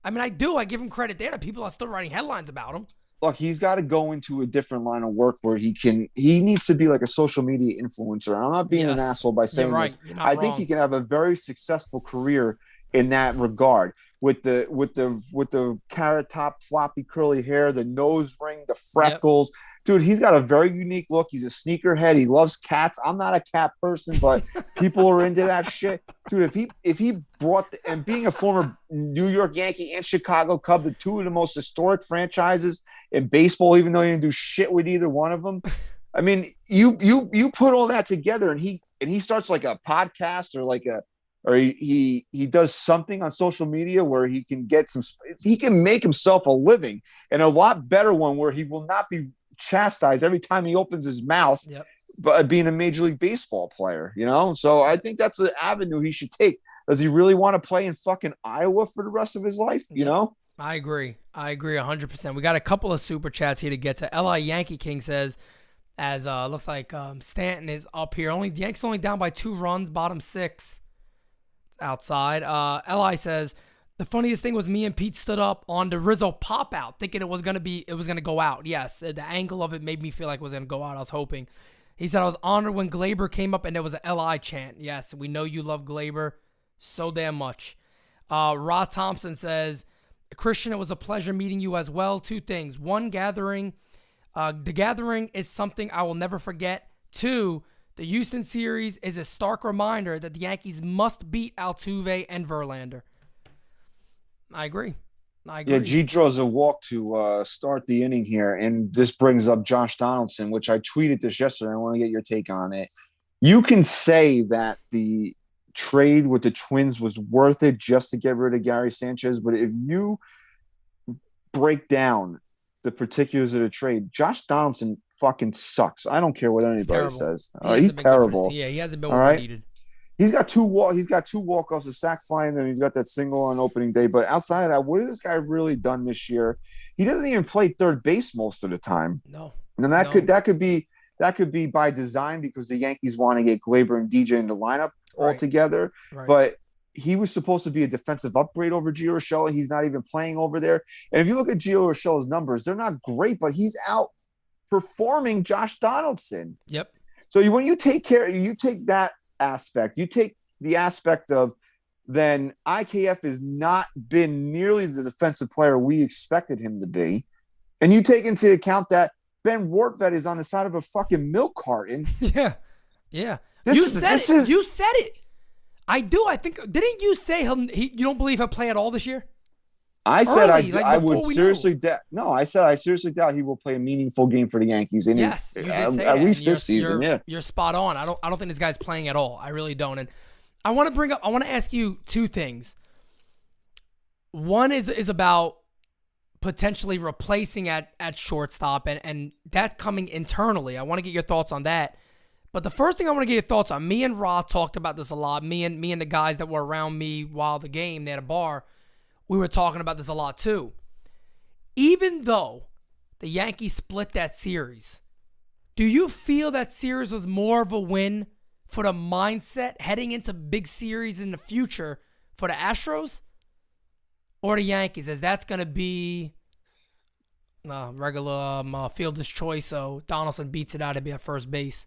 S3: I mean, I do. I give him credit there that people are still writing headlines about him.
S2: Look, he's got to go into a different line of work where he needs to be like a social media influencer. I'm not being an asshole by saying this. I think he can have a very successful career in that regard. With the carrot top, floppy, curly hair, the nose ring, the freckles. Yep. Dude, he's got a very unique look. He's a sneakerhead. He loves cats. I'm not a cat person, but people are into that shit. Dude, if he brought and being a former New York Yankee and Chicago Cub, the two of the most historic franchises in baseball, even though he didn't do shit with either one of them. I mean, you put all that together, and he starts like a podcast or he does something on social media where he can make himself a living, and a lot better one where he will not be chastised every time he opens his mouth.
S3: Yep.
S2: But being a Major League Baseball player, so I think that's the avenue he should take. Does he really want to play in fucking Iowa for the rest of his life?
S3: I agree 100%. We got a couple of super chats here to get to. LI Yankee King says, as looks like Stanton is up here, Yankees only down by 2 runs, bottom 6. It's outside. Li says, the funniest thing was me and Pete stood up on the Rizzo pop out, thinking it was gonna go out. Yes, the angle of it made me feel like it was gonna go out. I was hoping. He said, I was honored when Glaber came up and there was a LI chant. Yes, we know you love Glaber so damn much. Rod Thompson says, Christian, it was a pleasure meeting you as well. 2 things. 1, the gathering is something I will never forget. 2, the Houston series is a stark reminder that the Yankees must beat Altuve and Verlander. I agree.
S2: Yeah, G draws a walk to start the inning here, and this brings up Josh Donaldson, which I tweeted this yesterday. I want to get your take on it. You can say that the trade with the Twins was worth it just to get rid of Gary Sanchez, but if you break down the particulars of the trade, Josh Donaldson fucking sucks. I don't care what anybody says. He's terrible.
S3: Yeah, he hasn't been what we needed.
S2: He's got 2 walk-offs, a sack flying, and he's got that single on opening day. But outside of that, what has this guy really done this year? He doesn't even play third base most of the time.
S3: No.
S2: And that could be by design because the Yankees want to get Glaber and DJ in the lineup altogether. Right. But he was supposed to be a defensive upgrade over Gio Urshela. He's not even playing over there. And if you look at Gio Urshela's numbers, they're not great, but he's outperforming Josh Donaldson.
S3: Yep.
S2: So when you take that aspect, you take the aspect of then IKF has not been nearly the defensive player we expected him to be, and you take into account that Ben Wartvedt is on the side of a fucking milk carton.
S3: Yeah. You said it. I do. I think, didn't you say you don't believe he'll play at all this year?
S2: I said I would seriously doubt. No, I said I seriously doubt he will play a meaningful game for the Yankees.
S3: Yes, you did say
S2: at
S3: that.
S2: least this season.
S3: You're spot on. I don't think this guy's playing at all. I really don't. And I want to ask you 2 things. One is about potentially replacing at shortstop, and that coming internally. I want to get your thoughts on that. But the first thing I want to get your thoughts on, me and Ra talked about this a lot. Me and the guys that were around me while the game, they had a bar, we were talking about this a lot too. Even though the Yankees split that series, do you feel that series was more of a win for the mindset heading into big series in the future for the Astros or the Yankees, as that's going to be regular fielder's choice, so Donaldson beats it out to be at first base.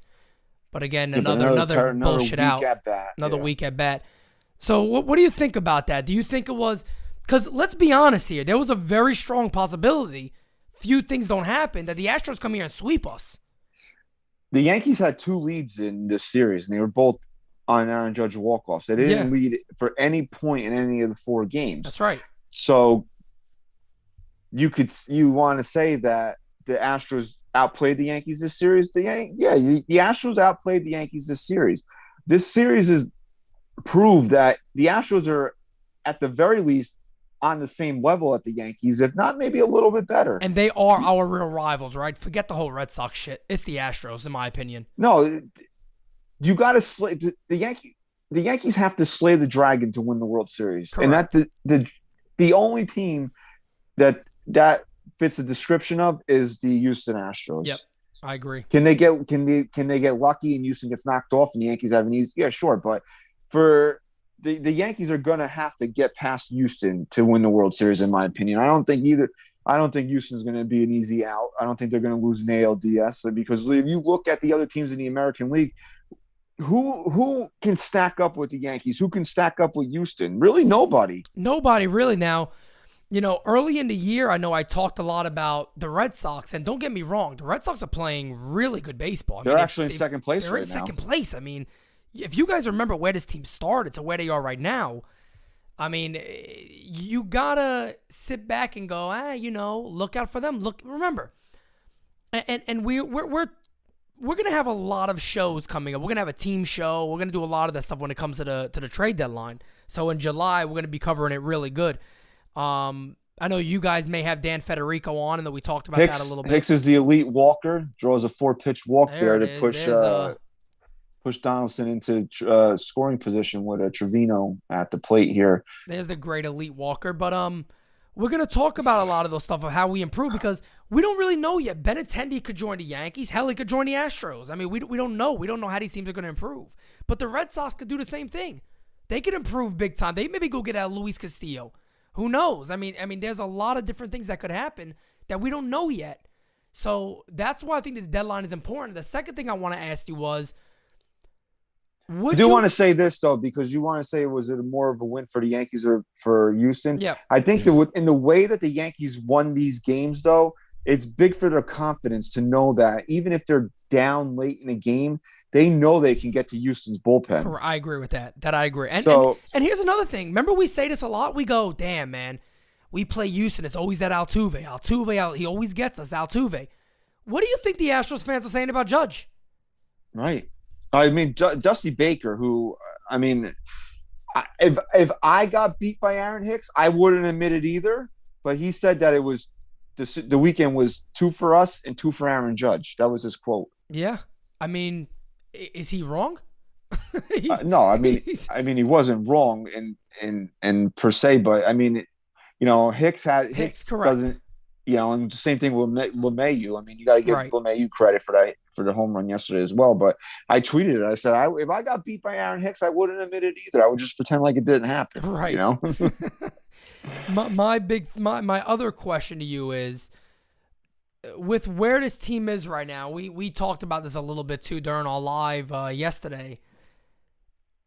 S3: But again, another bullshit out. Another week at bat. So what do you think about that? Do you think it was, because let's be honest here, there was a very strong possibility, few things don't happen, that the Astros come here and sweep us.
S2: The Yankees had 2 leads in this series, and they were both on Aaron Judge walk-offs. They didn't lead for any point in any of the 4 games.
S3: That's right.
S2: So you want to say that the Astros outplayed the The Astros outplayed the Yankees this series. This series has proved that the Astros are, at the very least, on the same level at the Yankees, if not maybe a little bit better.
S3: And they are our real rivals, right? Forget the whole Red Sox shit. It's the Astros, in my opinion.
S2: No, you got to slay the Yankees. The Yankees have to slay the dragon to win the World Series.
S3: Correct.
S2: And that the only team that fits the description of is the Houston Astros.
S3: Yep, I agree.
S2: Can they get lucky and Houston gets knocked off and the Yankees have an easy? Yeah, sure. But for the Yankees are gonna have to get past Houston to win the World Series, in my opinion. I don't think Houston's gonna be an easy out. I don't think they're gonna lose an ALDS, because if you look at the other teams in the American League, who can stack up with the Yankees? Who can stack up with Houston? Really, nobody.
S3: Nobody really. Now, early in the year, I know I talked a lot about the Red Sox, and don't get me wrong, the Red Sox are playing really good baseball.
S2: They're actually in second place right now.
S3: They're in second place. I mean, if you guys remember where this team started to where they are right now, I mean, you gotta sit back and go, look out for them. Remember, and we're gonna have a lot of shows coming up. We're gonna have a team show. We're gonna do a lot of that stuff when it comes to the trade deadline. So in July, we're gonna be covering it really good. I know you guys may have Dan Federico on, and that we talked about that a little bit.
S2: Hicks is the elite walker. Draws a 4-pitch walk there to push Donaldson into scoring position with a Trevino at the plate here.
S3: There's the great elite walker. But we're going to talk about a lot of those stuff of how we improve, because we don't really know yet. Benintendi could join the Yankees. Hell, he could join the Astros. I mean, we don't know. We don't know how these teams are going to improve. But the Red Sox could do the same thing. They could improve big time. They maybe go get out Luis Castillo. Who knows? I mean, there's a lot of different things that could happen that we don't know yet. So that's why I think this deadline is important. The second thing I want to ask you was,
S2: I do want to say this, though, because you want to say, was it more of a win for the Yankees or for Houston?
S3: Yeah.
S2: I think in the way that the Yankees won these games, though, it's big for their confidence to know that even if they're down late in a game, they know they can get to Houston's bullpen.
S3: I agree with that. That I agree. And here's another thing. Remember, we say this a lot. We go, damn, man, we play Houston. It's always that Altuve. He always gets us, Altuve. What do you think the Astros fans are saying about Judge?
S2: Right. I mean, Dusty Baker, who, I mean, if I got beat by Aaron Hicks, I wouldn't admit it either. But he said that it was the weekend was 2 for us and 2 for Aaron Judge. That was his quote.
S3: Yeah. I mean, is he wrong?
S2: No, I mean he wasn't wrong in per se, but I mean, Hicks
S3: correct.
S2: doesn't. And the same thing with LeMahieu. I mean, you got to give LeMahieu credit for the home run yesterday as well. But I tweeted it. I said, if I got beat by Aaron Hicks, I wouldn't admit it either. I would just pretend like it didn't happen.
S3: Right. My other question to you is, with where this team is right now, we talked about this a little bit too during our live yesterday.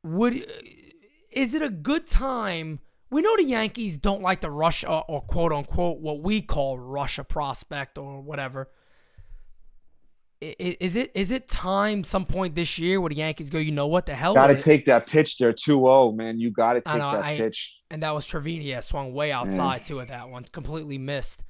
S3: Is it a good time? We know the Yankees don't like to rush or quote unquote what we call rush a prospect or whatever. Is it time some point this year where the Yankees go, you know what, the hell?
S2: Got to take that pitch there, 2-0, man. You got to take that pitch.
S3: And that was Trevino. Yeah, swung way outside too at that one. Completely missed.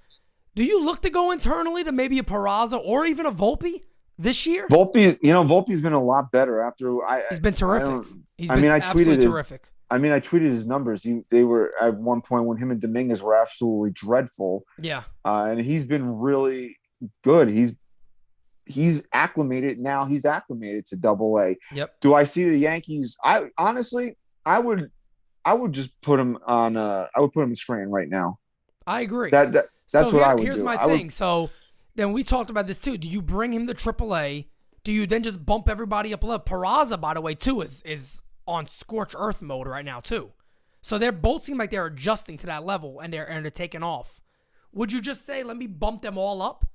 S3: Do you look to go internally to maybe a Peraza or even a Volpe this year?
S2: Volpe's been a lot better after
S3: he's been terrific.
S2: I tweeted
S3: terrific.
S2: I mean, I tweeted his numbers. They were at one point when him and Dominguez were absolutely dreadful.
S3: Yeah.
S2: And he's been really good. He's acclimated now. He's acclimated to Double A.
S3: Yep.
S2: Do I see the Yankees? I honestly, I would just put him on. I would put him in Scranton right now.
S3: I agree.
S2: That's
S3: so
S2: what I would
S3: here's
S2: do.
S3: my thing. So then we talked about this too. Do you bring him to AAA? Do you then just bump everybody up a level? Peraza, by the way, too, is on scorched earth mode right now too. So they both seem like they're adjusting to that level and they're taking off. Would you just say, let me bump them all up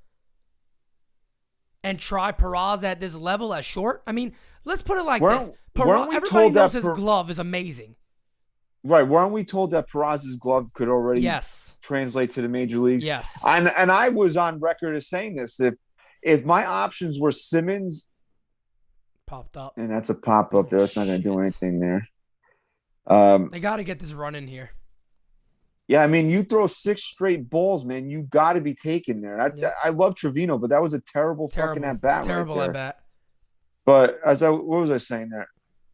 S3: and try Peraza at this level at short? I mean, let's put it like this. Everybody knows his glove is amazing.
S2: Right. Weren't we told that Peraza's glove could already translate to the major leagues?
S3: Yes.
S2: And I was on record as saying this. If my options were Simmons,
S3: popped up,
S2: and that's a pop up there, it's not going to do anything there.
S3: They got to get this run in here.
S2: Yeah, I mean, you throw 6 straight balls, man. You got to be taken there. I love Trevino, but that was a terrible fucking at bat.
S3: Terrible
S2: at
S3: bat.
S2: But what was I saying there?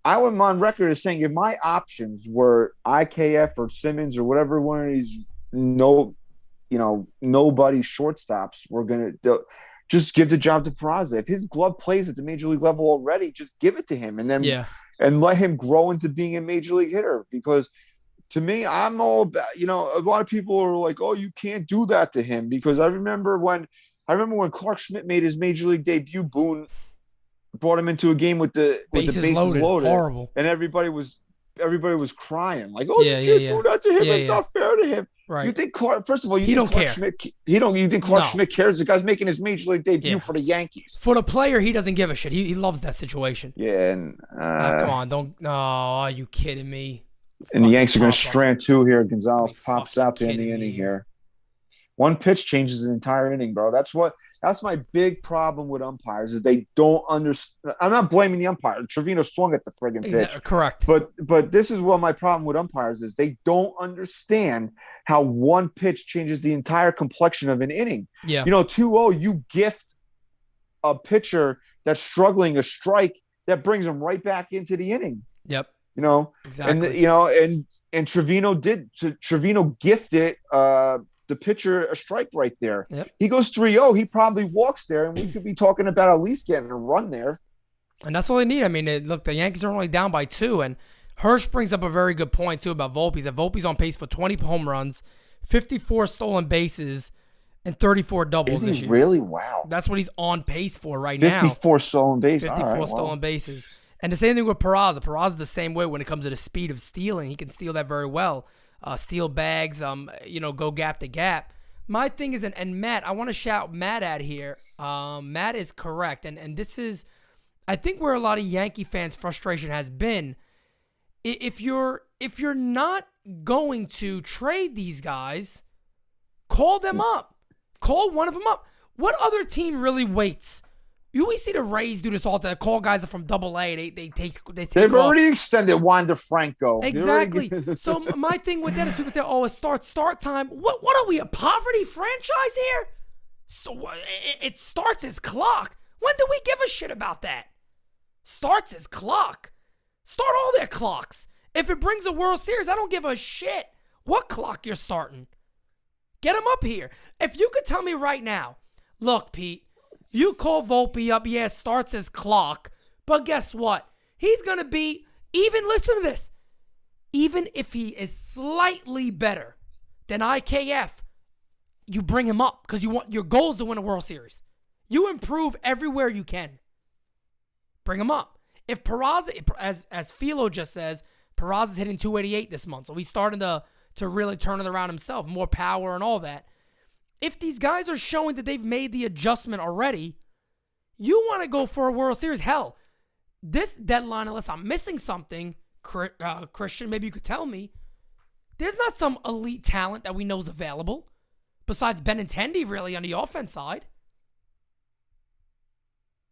S2: I am on record as saying if my options were IKF or Simmons or whatever one of these nobody shortstops, we're gonna just give the job to Peraza. If his glove plays at the major league level already, just give it to him and then and let him grow into being a major league hitter. Because to me, I'm all about, a lot of people are like, oh, you can't do that to him. Because I remember when Clark Schmidt made his major league debut, Boone brought him into a game with the bases loaded.
S3: Horrible.
S2: And everybody was crying like, oh, you can't do that to him. It's not fair to him.
S3: Right.
S2: You think Clark? First of all,
S3: you think Clark
S2: Schmidt? You think Clark Schmidt cares? The guy's making his major league debut for the Yankees.
S3: For the player, he doesn't give a shit. He loves that situation.
S2: Yeah, and
S3: come on, don't. No, are you kidding me?
S2: And the Yankees are going to strand 2 here. Gonzalez pops out to end the inning here. One pitch changes the entire inning, bro. That's my big problem with umpires is they don't understand. I'm not blaming the umpire. Trevino swung at the friggin' pitch.
S3: Correct.
S2: But this is what my problem with umpires is. They don't understand how one pitch changes the entire complexion of an inning.
S3: Yeah.
S2: 2-0, you gift a pitcher that's struggling a strike that brings him right back into the inning.
S3: Yep.
S2: Exactly. And Trevino gifted the pitcher a strike right there.
S3: Yep.
S2: He goes 3-0. He probably walks there, and we could be talking about at least getting a run there.
S3: And that's all they need. I mean, look, the Yankees are only down by 2, and Hirsch brings up a very good point, too, about Volpe. That Volpe's on pace for 20 home runs, 54 stolen bases, and 34 doubles.
S2: Is he really? Wow.
S3: That's what he's on pace for right now.
S2: 54 stolen bases.
S3: 54 stolen bases. And the same thing with Peraza. Peraza's the same way when it comes to the speed of stealing. He can steal that very well. Steal bags, go gap to gap. My thing is, and Matt, I want to shout Matt at here. Matt is correct. And this is, I think, where a lot of Yankee fans' frustration has been. If you're not going to trade these guys, call them up. Call one of them up. What other team really waits? You always see the Rays do this all the time. Call guys from Double-A. They take
S2: They've
S3: off.
S2: already extended Wander Franco.
S3: Exactly. So my thing with that is people say, "Oh, it's start time." What are we, a poverty franchise here? So it starts his clock. When do we give a shit about that? Starts his clock. Start all their clocks. If it brings a World Series, I don't give a shit what clock you're starting. Get them up here. If you could tell me right now, look, Pete. You call Volpe up, starts his clock, but guess what? He's going to be, listen to this, even if he is slightly better than IKF, you bring him up because your goal is to win a World Series. You improve everywhere you can. Bring him up. If Peraza, as Philo just says, Peraza's hitting 288 this month, so he's starting to really turn it around himself, more power and all that. If these guys are showing that they've made the adjustment already, you want to go for a World Series. Hell, this deadline, unless I'm missing something, Christian, maybe you could tell me, there's not some elite talent that we know is available besides Benintendi really on the offense side.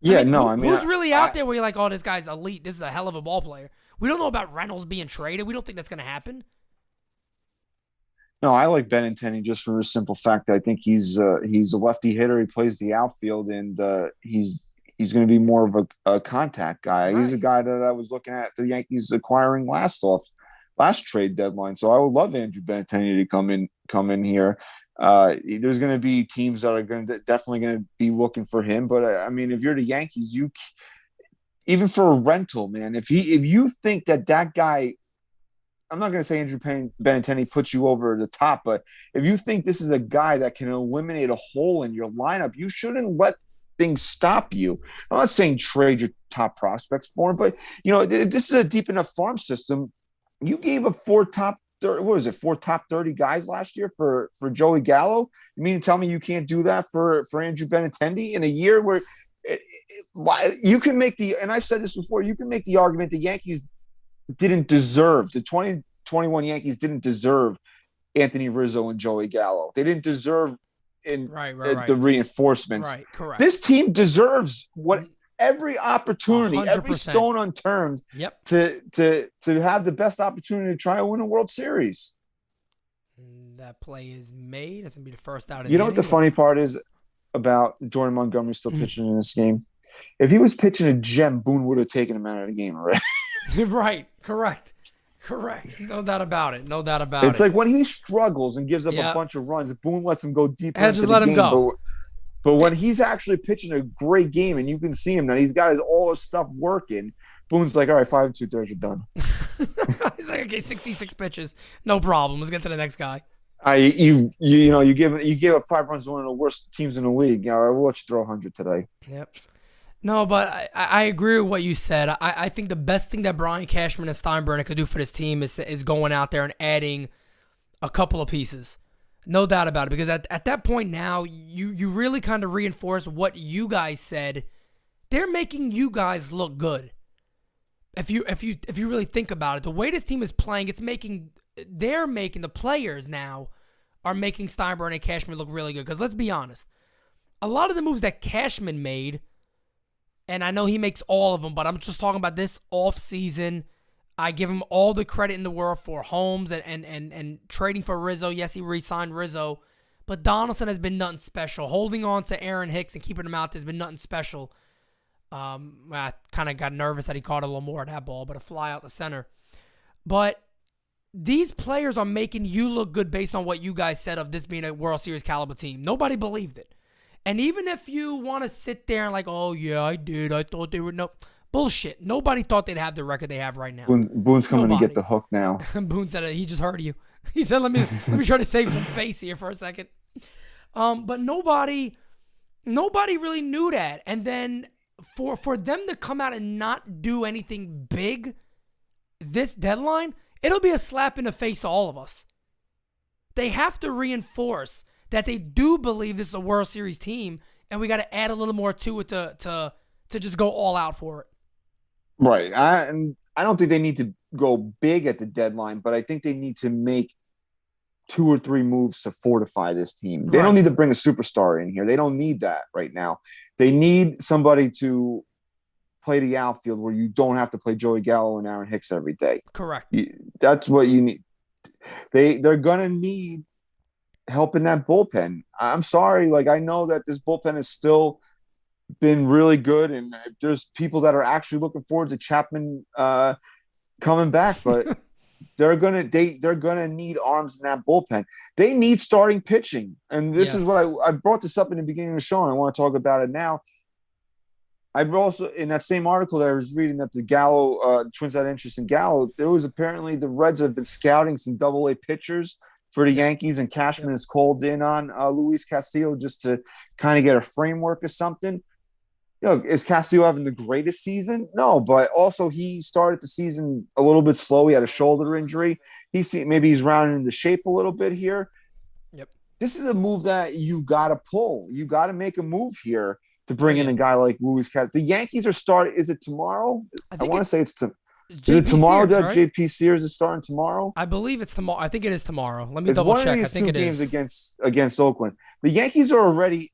S2: Yeah,
S3: who's really out there where you're like, oh, this guy's elite. This is a hell of a ball player. We don't know about Reynolds being traded. We don't think that's going to happen.
S2: No, I like Benintendi just for the simple fact that I think he's a lefty hitter. He plays the outfield, and he's going to be more of a contact guy.
S3: Right.
S2: He's a guy that I was looking at the Yankees acquiring last off last trade deadline. So I would love Andrew Benintendi to come in here. There's going to be teams that are definitely going to be looking for him. But I mean, if you're the Yankees, you even for a rental, man. If you think that guy, I'm not going to say Andrew Benintendi puts you over the top, but if you think this is a guy that can eliminate a hole in your lineup, you shouldn't let things stop you. I'm not saying trade your top prospects for him, but this is a deep enough farm system. You gave up four top 30 guys last year for Joey Gallo? You mean to tell me you can't do that for Andrew Benintendi in a year where you can make and I've said this before, you can make the argument the Yankees didn't deserve, the 2021 Yankees didn't deserve Anthony Rizzo and Joey Gallo. They didn't deserve the reinforcements.
S3: Right, correct.
S2: This team deserves every opportunity,
S3: 100%.
S2: every stone unturned to have the best opportunity to try and win a World Series.
S3: That play is made. That's going to be the first out of
S2: You know what the funny part is about Jordan Montgomery still pitching in this game? If he was pitching a gem, Boone would have taken him out of the game already.
S3: Right, correct. No doubt about it.
S2: It's like when he struggles and gives up a bunch of runs, Boone lets him go deeper into
S3: just
S2: the
S3: let
S2: game.
S3: him go.
S2: But when he's actually pitching a great game and you can see him that he's got all his stuff working, Boone's like, all right, 5 2/3, you're done.
S3: He's like, okay, 66 pitches, no problem. Let's get to the next guy.
S2: You gave up 5 runs to one of the worst teams in the league. We'll let you throw 100 today.
S3: Yep. No, but I agree with what you said. I think the best thing that Brian Cashman and Steinbrenner could do for this team is going out there and adding a couple of pieces. No doubt about it. Because at that point now, you really kind of reinforce what you guys said. They're making you guys look good. If you really think about it, the way this team is playing, the players now are making Steinbrenner and Cashman look really good. Because let's be honest, a lot of the moves that Cashman made, and I know he makes all of them, but I'm just talking about this offseason. I give him all the credit in the world for Holmes and trading for Rizzo. Yes, he re-signed Rizzo, but Donaldson has been nothing special. Holding on to Aaron Hicks and keeping him out has been nothing special. I kind of got nervous that he caught a little more of that ball, but a fly out the center. But these players are making you look good based on what you guys said of this being a World Series caliber team. Nobody believed it. And even if you want to sit there and like, oh, yeah, I did. I thought they were bullshit. Nobody thought they'd have the record they have right now.
S2: Boone's coming to get the hook now.
S3: Boone said he just heard you. He said, let me try to save some face here for a second. But nobody really knew that. And then for them to come out and not do anything big this deadline, it'll be a slap in the face to all of us. They have to reinforce that they do believe this is a World Series team, and we got to add a little more to it to just go all out for it.
S2: Right. I don't think they need to go big at the deadline, but I think they need to make 2 or 3 moves to fortify this team. They don't need to bring a superstar in here. They don't need that right now. They need somebody to play the outfield where you don't have to play Joey Gallo and Aaron Hicks every day.
S3: Correct.
S2: That's what you need. They're going to need help in that bullpen. I'm sorry. Like, I know that this bullpen has still been really good, and there's people that are actually looking forward to Chapman coming back, but they're gonna need arms in that bullpen. They need starting pitching, and this is what I brought this up in the beginning of the show, and I want to talk about it now. I also, in that same article that I was reading, that the Gallo Twins had interest in Gallo. There was apparently the Reds have been scouting some Double-A pitchers for the Yankees, and Cashman is called in on Luis Castillo just to kind of get a framework of something. Is Castillo having the greatest season? No, but also he started the season a little bit slow. He had a shoulder injury. Maybe he's rounding into shape a little bit here.
S3: Yep.
S2: This is a move that you got to pull. You got to make a move here to bring in a guy like Luis Castillo. The Yankees are starting. Is it tomorrow? I want to say it's tomorrow. Is it tomorrow that JP Sears is starting tomorrow?
S3: I believe it's tomorrow. I think it is tomorrow. Let me double check. I think it is.
S2: It's one of these 2 games against Oakland. The Yankees are already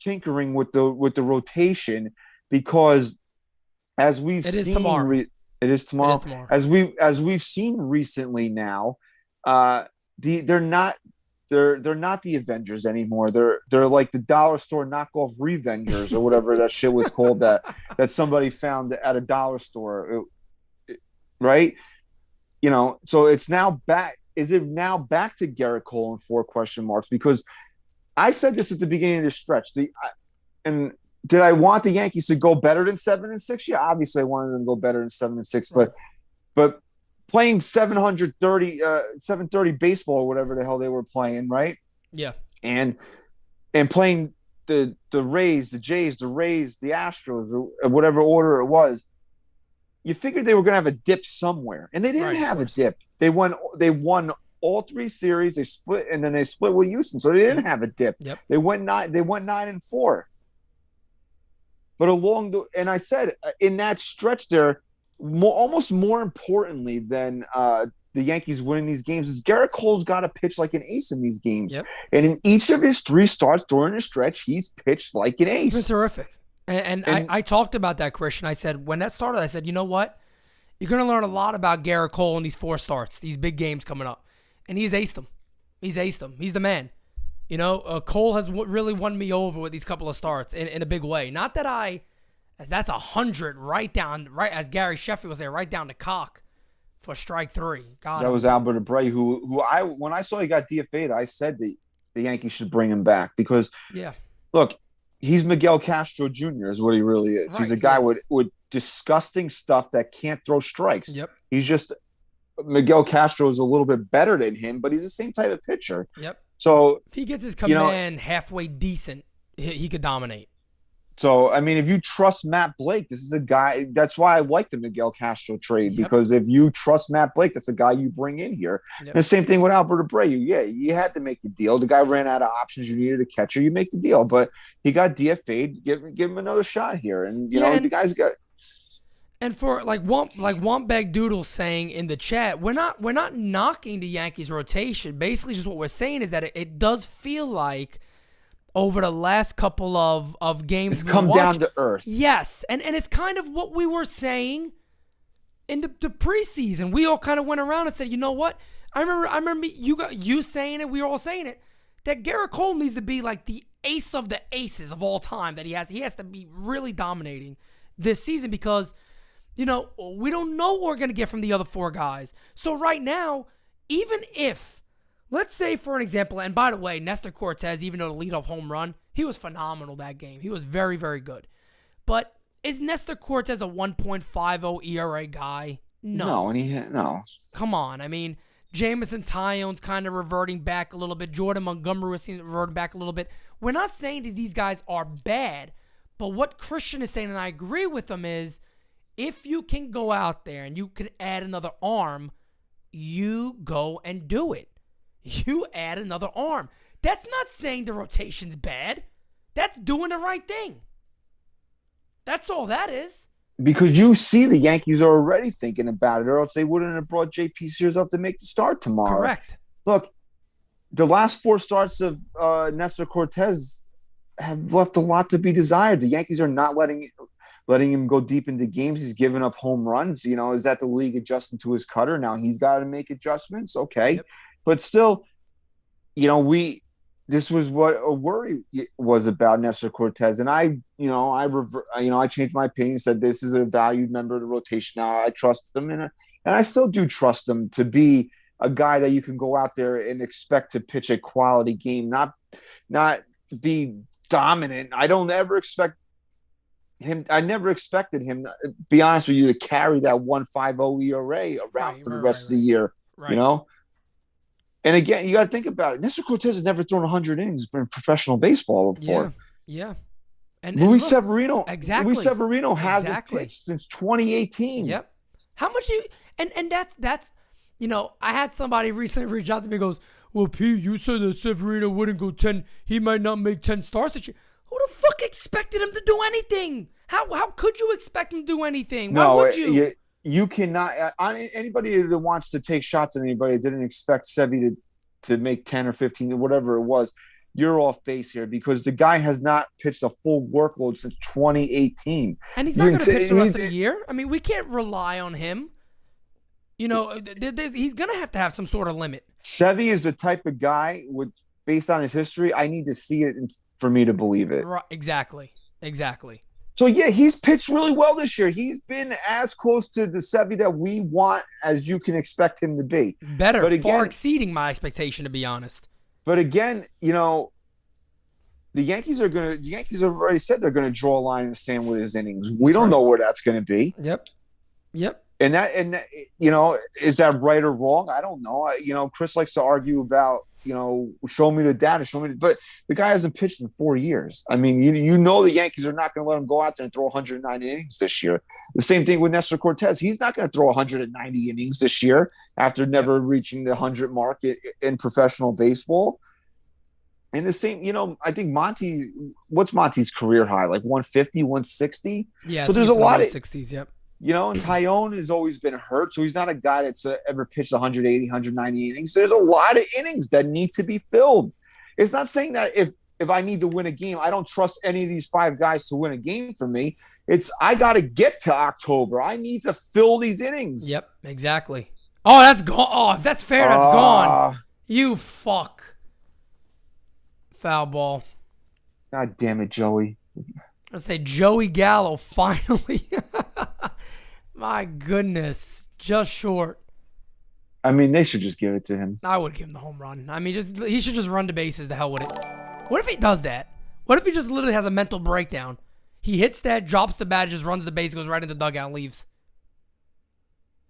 S2: tinkering with the rotation, because as we've seen, it is tomorrow. As we've seen recently now, they're not the Avengers anymore. They're like the dollar store knockoff Revengers or whatever that shit was called that somebody found at a dollar store, right? so it's now back. Is it now back to Garrett Cole and 4 question marks? Because I said this at the beginning of the stretch. And did I want the Yankees to go better than 7-6? Yeah, obviously I wanted them to go better than 7-6, but playing 730 baseball or whatever the hell they were playing, right?
S3: Yeah.
S2: And playing the Rays, the Jays, the Rays, the Astros, or whatever order it was, you figured they were going to have a dip somewhere, and they didn't have a dip. They won all 3 series. They split, and then they split with Houston, so they didn't have a dip.
S3: Yep.
S2: They went 9-4. But and I said in that stretch there, almost more importantly than the Yankees winning these games is Garrett Cole's got to pitch like an ace in these games.
S3: Yep.
S2: And in each of his 3 starts during the stretch, he's pitched like an ace.
S3: It's been terrific. And I talked about that, Christian. I said, when that started, I said, you know what? You're going to learn a lot about Garrett Cole in these 4 starts, these big games coming up. And he's aced them. He's the man. Cole has really won me over with these couple of starts in a big way. Not that that's 100 right as Gary Sheffield was there, right down the cock for strike 3.
S2: That was Albert Abreu, who when I saw he got DFA'd, I said the Yankees should bring him back because, look, he's Miguel Castro Jr. is what he really is. Right, he's a guy with disgusting stuff that can't throw strikes.
S3: Yep.
S2: He's just Miguel Castro is a little bit better than him, but he's the same type of pitcher.
S3: Yep.
S2: So
S3: if he gets his command halfway decent, he could dominate.
S2: So, I mean, if you trust Matt Blake, this is a guy. That's why I like the Miguel Castro trade, because if you trust Matt Blake, that's a guy you bring in here. Yep. And the same thing with Albert Abreu. Yeah, you had to make the deal. The guy ran out of options. You needed a catcher. You make the deal. But he got DFA'd. Give him another shot here. And, the guy's got.
S3: And for Wompbag Doodle saying in the chat, we're not knocking the Yankees rotation. Basically, just what we're saying is that it does feel like over the last couple of games,
S2: it's come down to earth.
S3: Yes, and it's kind of what we were saying in the preseason. We all kind of went around and said, you know what? I remember you saying it. We were all saying it, that Garrett Cole needs to be like the ace of the aces of all time. That he has to be really dominating this season because, we don't know what we're going to get from the other 4 guys. So right now, even if, let's say for an example, and by the way, Nestor Cortez, even though the leadoff home run, he was phenomenal that game. He was very, very good. But is Nestor Cortez a 1.50 ERA guy? No.
S2: No.
S3: Come on. I mean, Jamison Tyone's kind of reverting back a little bit. Jordan Montgomery was reverting back a little bit. We're not saying that these guys are bad, but what Christian is saying, and I agree with him, is if you can go out there and you can add another arm, you go and do it. You add another arm. That's not saying the rotation's bad. That's doing the right thing. That's all that is.
S2: Because you see the Yankees are already thinking about it, or else they wouldn't have brought J.P. Sears up to make the start tomorrow.
S3: Correct.
S2: Look, the last 4 starts of Nestor Cortez have left a lot to be desired. The Yankees are not letting him go deep into games. He's giving up home runs. Is that the league adjusting to his cutter? Now he's got to make adjustments. Okay. Yep. But still, this was what a worry was about Nestor Cortez. And I changed my opinion, said this is a valued member of the rotation. Now I trust him. And I still do trust him to be a guy that you can go out there and expect to pitch a quality game, not be dominant. I don't ever expect him. I never expected him, to be honest with you, to carry that 1.50 ERA around for the rest of the year. Right. And again, you got to think about it. Nestor Cortez has never thrown 100 innings in professional baseball before.
S3: Yeah.
S2: And Luis Severino.
S3: Exactly.
S2: Luis Severino hasn't pitched since 2018.
S3: Yep. How much and that's I had somebody recently reach out to me and goes, well, Pete, you said that Severino wouldn't go 10. He might not make 10 starts this year. Who the fuck expected him to do anything? How could you expect him to do anything? Why would you?
S2: You cannot. Anybody that wants to take shots at anybody that didn't expect Sevy to make 10 or 15 or whatever it was, you're off base here because the guy has not pitched a full workload since 2018.
S3: And he's not going to pitch the rest of the year. I mean, we can't rely on him. He's going to have some sort of limit.
S2: Sevy is the type of guy based on his history. I need to see it for me to believe it.
S3: Right, exactly.
S2: So yeah, he's pitched really well this year. He's been as close to the Sevy that we want as you can expect him to be.
S3: Better,
S2: But
S3: far
S2: again,
S3: exceeding my expectation, to be honest.
S2: you know, the Yankees have already said they're gonna draw a line in the sand with his innings. We don't know where that's gonna be.
S3: Yep.
S2: And that, is that right or wrong? I don't know. Chris likes to argue about, show me the data, but the guy hasn't pitched in 4 years. I mean, the Yankees are not going to let him go out there and throw 190 innings this year. The same thing with Nestor Cortez. He's not going to throw 190 innings this year after never reaching the 100 mark in professional baseball. And the same, I think what's Monty's career high? Like 150, 160?
S3: Yeah.
S2: So there's a lot of
S3: 60s. Yep.
S2: And Tyone has always been hurt, so he's not a guy that's ever pitched 180, 190 innings. There's a lot of innings that need to be filled. It's not saying that if I need to win a game, I don't trust any of these 5 guys to win a game for me. I got to get to October. I need to fill these innings.
S3: Yep, exactly. Oh, that's gone. Oh, if that's fair, that's gone. You fuck. Foul ball.
S2: God damn it, Joey.
S3: I say Joey Gallo finally. My goodness, just short.
S2: I mean, they should just give it to him.
S3: I would give him the home run. I mean, he should just run the bases. The hell with it. What if he does that? What if he just literally has a mental breakdown? He hits that, drops the bat, just runs the base, goes right into the dugout, and leaves.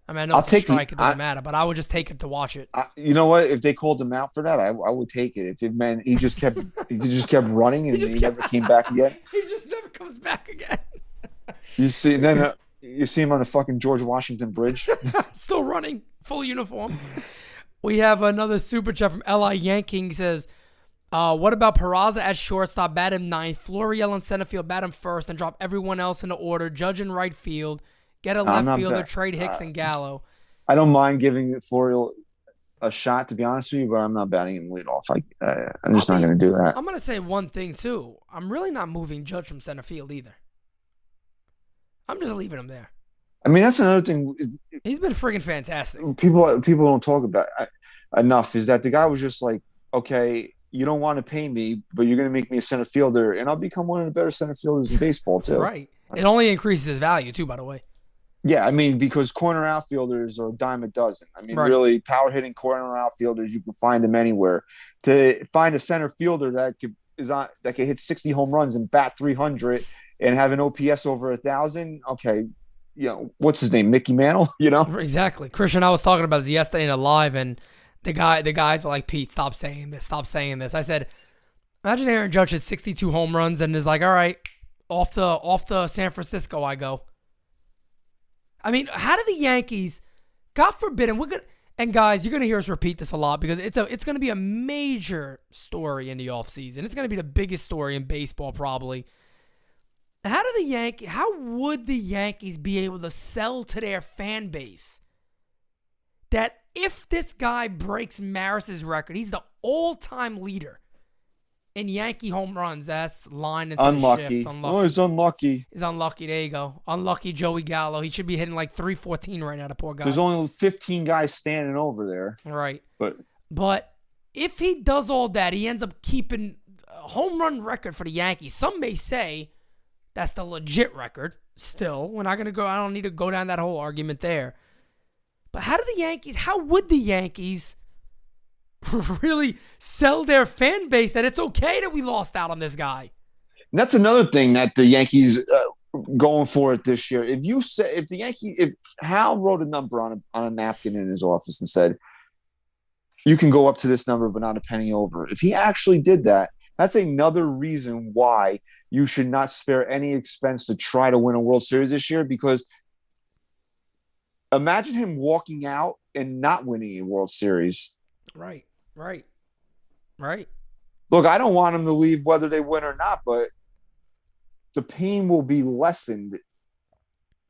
S3: I mean, I know it's a strike. It doesn't matter, but I would just take it to watch it.
S2: You know what? If they called him out for that, I would take it. If it meant he just kept running and he never came back again.
S3: He just never comes back again.
S2: You see him on the fucking George Washington Bridge.
S3: Still running, full uniform. We have another super chat from L.I. Yanking. Says, what about Peraza at shortstop, bat him 9th, Florial in center field, bat him 1st, and drop everyone else in the order, Judge in right field, get a left fielder, trade Hicks and Gallo.
S2: I don't mind giving Florial a shot, to be honest with you, but I'm not batting him lead off. I'm just not going to do that.
S3: I'm going to say one thing, too. I'm really not moving Judge from center field either. I'm just leaving him there.
S2: I mean, that's another thing.
S3: He's been friggin' fantastic.
S2: People don't talk about enough is that the guy was just like, okay, you don't want to pay me, but you're going to make me a center fielder, and I'll become one of the better center fielders in baseball, too.
S3: Right. It only increases his value, too, by the way.
S2: Yeah, I mean, because corner outfielders are a dime a dozen. I mean, really, power-hitting corner outfielders, you can find them anywhere. To find a center fielder that can hit 60 home runs and bat 300 and have an OPS over 1,000, okay, what's his name, Mickey Mantle,
S3: Exactly. Christian, I was talking about this yesterday in a live, and the guys were like, Pete, stop saying this. I said, imagine Aaron Judge has 62 home runs and is like, all right, off to San Francisco I go. I mean, how do the Yankees, God forbid, and guys, you're going to hear us repeat this a lot because it's going to be a major story in the offseason. It's going to be the biggest story in baseball probably. How would the Yankees be able to sell to their fan base that if this guy breaks Maris's record, he's the all-time leader in Yankee home runs? That's line into
S2: unlucky.
S3: The shift. Unlucky.
S2: Oh, he's unlucky.
S3: He's unlucky. There you go. Unlucky Joey Gallo. He should be hitting like 314 right now, the poor guy.
S2: There's only 15 guys standing over there.
S3: Right.
S2: But
S3: if he does all that, he ends up keeping a home run record for the Yankees. Some may say that's the legit record. Still, we're not going to go. I don't need to go down that whole argument there. But how would the Yankees really sell their fan base that it's okay that we lost out on this guy?
S2: And that's another thing that the Yankees going for it this year. If Hal wrote a number on a napkin in his office and said, you can go up to this number, but not a penny over. If he actually did that, that's another reason why you should not spare any expense to try to win a World Series this year, because imagine him walking out and not winning a World Series.
S3: Right.
S2: Look, I don't want him to leave whether they win or not, but the pain will be lessened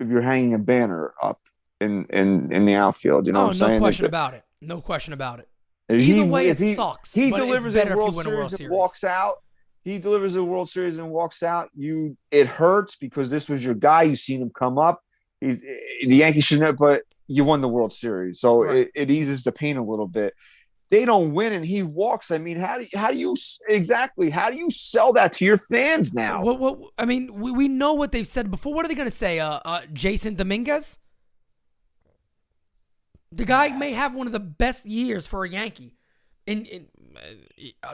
S2: if you're hanging a banner up in the outfield. You know what I'm saying?
S3: No question about it. No question about it.
S2: Either
S3: way, it sucks.
S2: He delivers a World Series and walks out. He delivers a World Series and walks out. It hurts because this was your guy. You've seen him come up. The Yankees should never, but you won the World Series, so it eases the pain a little bit. they don't win and he walks. I mean, how do you sell that to your fans now?
S3: What I mean, we know what they've said before. What are they going to say? Jason Dominguez? The guy may have one of the best years for a Yankee in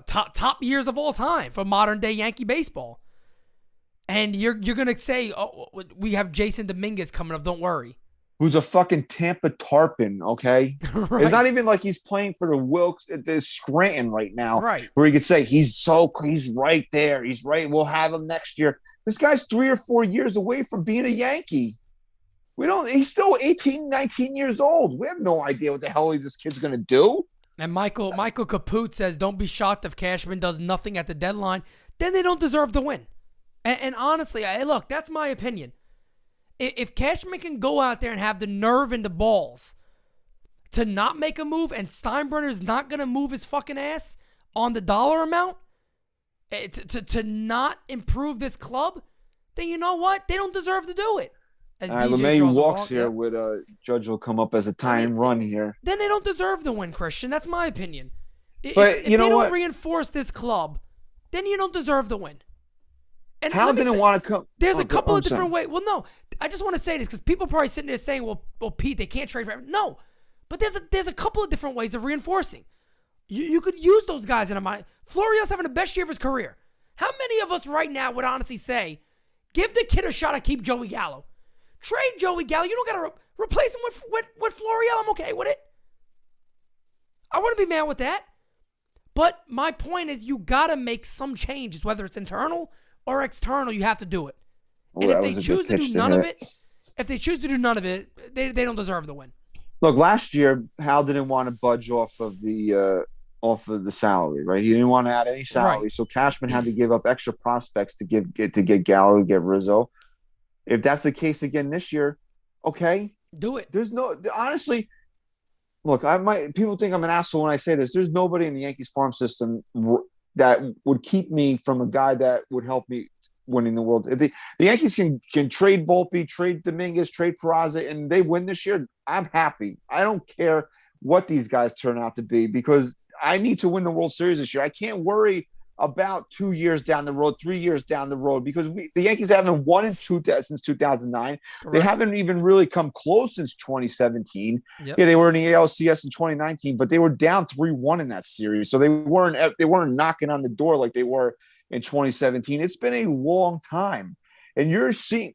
S3: top years of all time for modern day Yankee baseball. And you're going to say, "Oh, we have Jason Dominguez coming up, don't worry."
S2: Who's a fucking Tampa Tarpon, okay?
S3: Right.
S2: It's not even like he's playing for the Wilkes, the Scranton right now,
S3: Right.
S2: where you could say he's right there. He's right. We'll have him next year. This guy's 3 or 4 years away from being a Yankee. He's still 18, 19 years old. We have no idea what the hell this kid's going to do.
S3: And Michael Capoot says, don't be shocked if Cashman does nothing at the deadline. Then they don't deserve to win. And honestly, look, that's my opinion. If Cashman can go out there and have the nerve and the balls to not make a move, and Steinbrenner's not going to move his fucking ass on the dollar amount to not improve this club, then you know what? They don't deserve to do it.
S2: LeMay walks here with Judge will come up as a tie and run here.
S3: Then they don't deserve the win, Christian. That's my opinion.
S2: But
S3: if they don't reinforce this club, then you don't deserve the win. And
S2: Hal didn't want to come.
S3: There's a couple of different ways. Well, no, I just want to say this because people are probably sitting there saying, well, Pete, they can't trade for no. But there's a couple of different ways of reinforcing. You could use those guys in a mind. Florial's having the best year of his career. How many of us right now would honestly say, give the kid a shot to keep Joey Gallo? Trade Joey Gallo. You don't got to replace him with Florial. I'm okay with it. I wouldn't be mad with that. But my point is you got to make some changes, whether it's internal or external. You have to do it. And if they choose to do none of it, they don't deserve the win.
S2: Look, last year Hal didn't want to budge off of the salary, right? He didn't want to add any salary, right. So Cashman had to give up extra prospects to get Gallo, to get Rizzo. If that's the case again this year, okay,
S3: do it.
S2: There's honestly. Look, people think I'm an asshole when I say this. There's nobody in the Yankees farm system that would keep me from a guy that would help me winning the world. If the Yankees can trade Volpe, trade Dominguez, trade Peraza, and they win this year, I'm happy. I don't care what these guys turn out to be because I need to win the World Series this year. I can't worry about 2 years down the road, 3 years down the road, because the Yankees haven't won since 2009. Correct. They haven't even really come close since 2017. Yep. Yeah, they were in the ALCS in 2019, but they were down 3-1 in that series, so they weren't knocking on the door like they were in 2017. It's been a long time, and you're seeing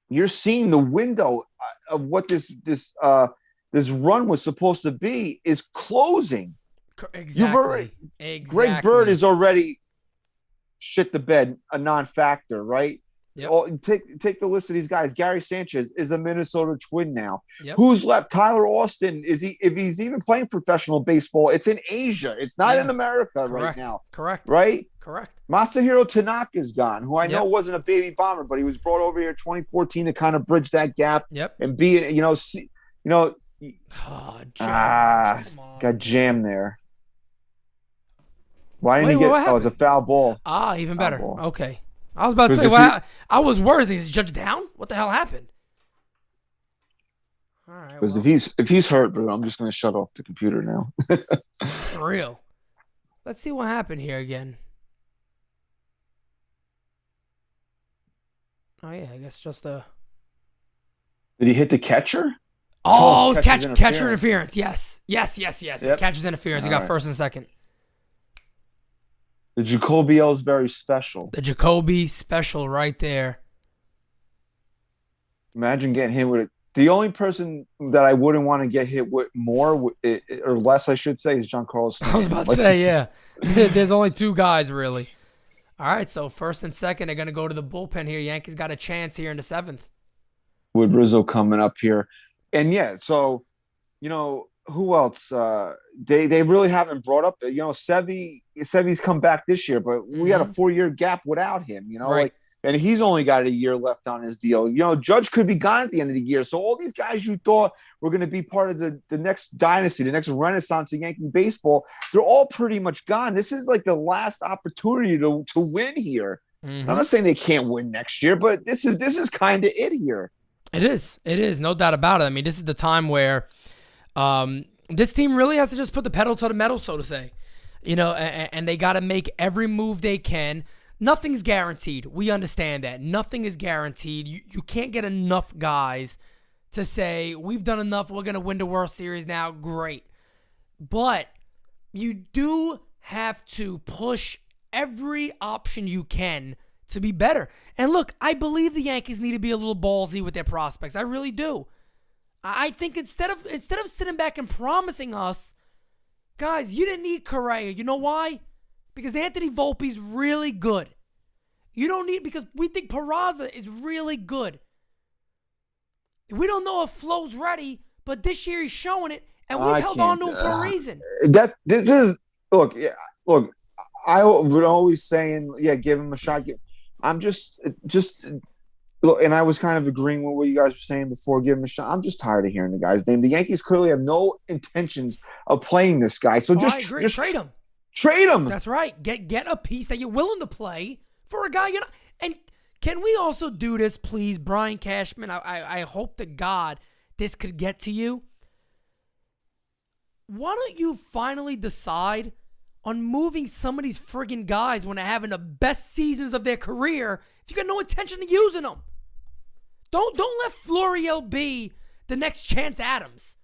S2: the window of what this run was supposed to be is closing.
S3: Exactly.
S2: Greg Bird is already shit the bed, a non-factor, right? Yep. Take the list of these guys. Gary Sanchez is a Minnesota Twin now. Yep. Who's left? Tyler Austin. If he's even playing professional baseball, it's in Asia. It's not in America right now.
S3: Correct.
S2: Right?
S3: Correct.
S2: Masahiro Tanaka's gone, who I know wasn't a baby bomber, but he was brought over here in 2014 to kind of bridge that gap and be, got jammed there. Why didn't he get? Oh, it's a foul ball.
S3: Even better. Okay. I was about to say, I was worried. Is Judge down? What the hell happened? All right.
S2: Because if he's hurt, bro, I'm just going to shut off the computer now.
S3: For real. Let's see what happened here again. Oh yeah, I guess just a.
S2: Did he hit the catcher?
S3: Oh, it was catcher interference. Yes. Yep. Catcher's interference. He got first and second.
S2: The Jacoby Ellsbury special.
S3: The Jacoby special right there.
S2: Imagine getting hit with it. The only person that I wouldn't want to get hit with more, or less, I should say, is Giancarlo Stanton.
S3: I was about to say, yeah. There's only two guys, really. All right, so first and second, they're going to go to the bullpen here. Yankees got a chance here in the seventh.
S2: With Rizzo coming up here. And, so, who else? They really haven't brought up, Sevy's come back this year, but we had a 4-year gap without him, right. And he's only got a year left on his deal. Judge could be gone at the end of the year. So all these guys you thought were going to be part of the next dynasty, the next renaissance of Yankee baseball, they're all pretty much gone. This is like the last opportunity to win here. Mm-hmm. I'm not saying they can't win next year, but this is kind of it here.
S3: It is. No doubt about it. I mean, this is the time where this team really has to just put the pedal to the metal, so to say. You know, and they got to make every move they can. Nothing's guaranteed. We understand that. Nothing is guaranteed. You can't get enough guys to say, we've done enough, we're going to win the World Series now. Great. But you do have to push every option you can to be better. And look, I believe the Yankees need to be a little ballsy with their prospects. I really do. I think instead of sitting back and promising us, guys, you didn't need Correa. You know why? Because Anthony Volpe's really good. You don't need, because we think Peraza is really good. We don't know if Flo's ready, but this year he's showing it, and we've held on to him for a reason.
S2: Look. I would always saying, give him a shot. I'm just look, and I was kind of agreeing with what you guys were saying before. Give him a shot. I'm just tired of hearing the guy's name. The Yankees clearly have no intentions of playing this guy, so
S3: I agree. Trade him.
S2: Trade him.
S3: That's right. Get a piece that you're willing to play for a guy you're not. And can we also do this, please, Brian Cashman? I hope to God this could get to you. Why don't you finally decide on moving some of these friggin' guys when they're having the best seasons of their career if you got no intention of using them? Don't let Florial be the next Chance Adams,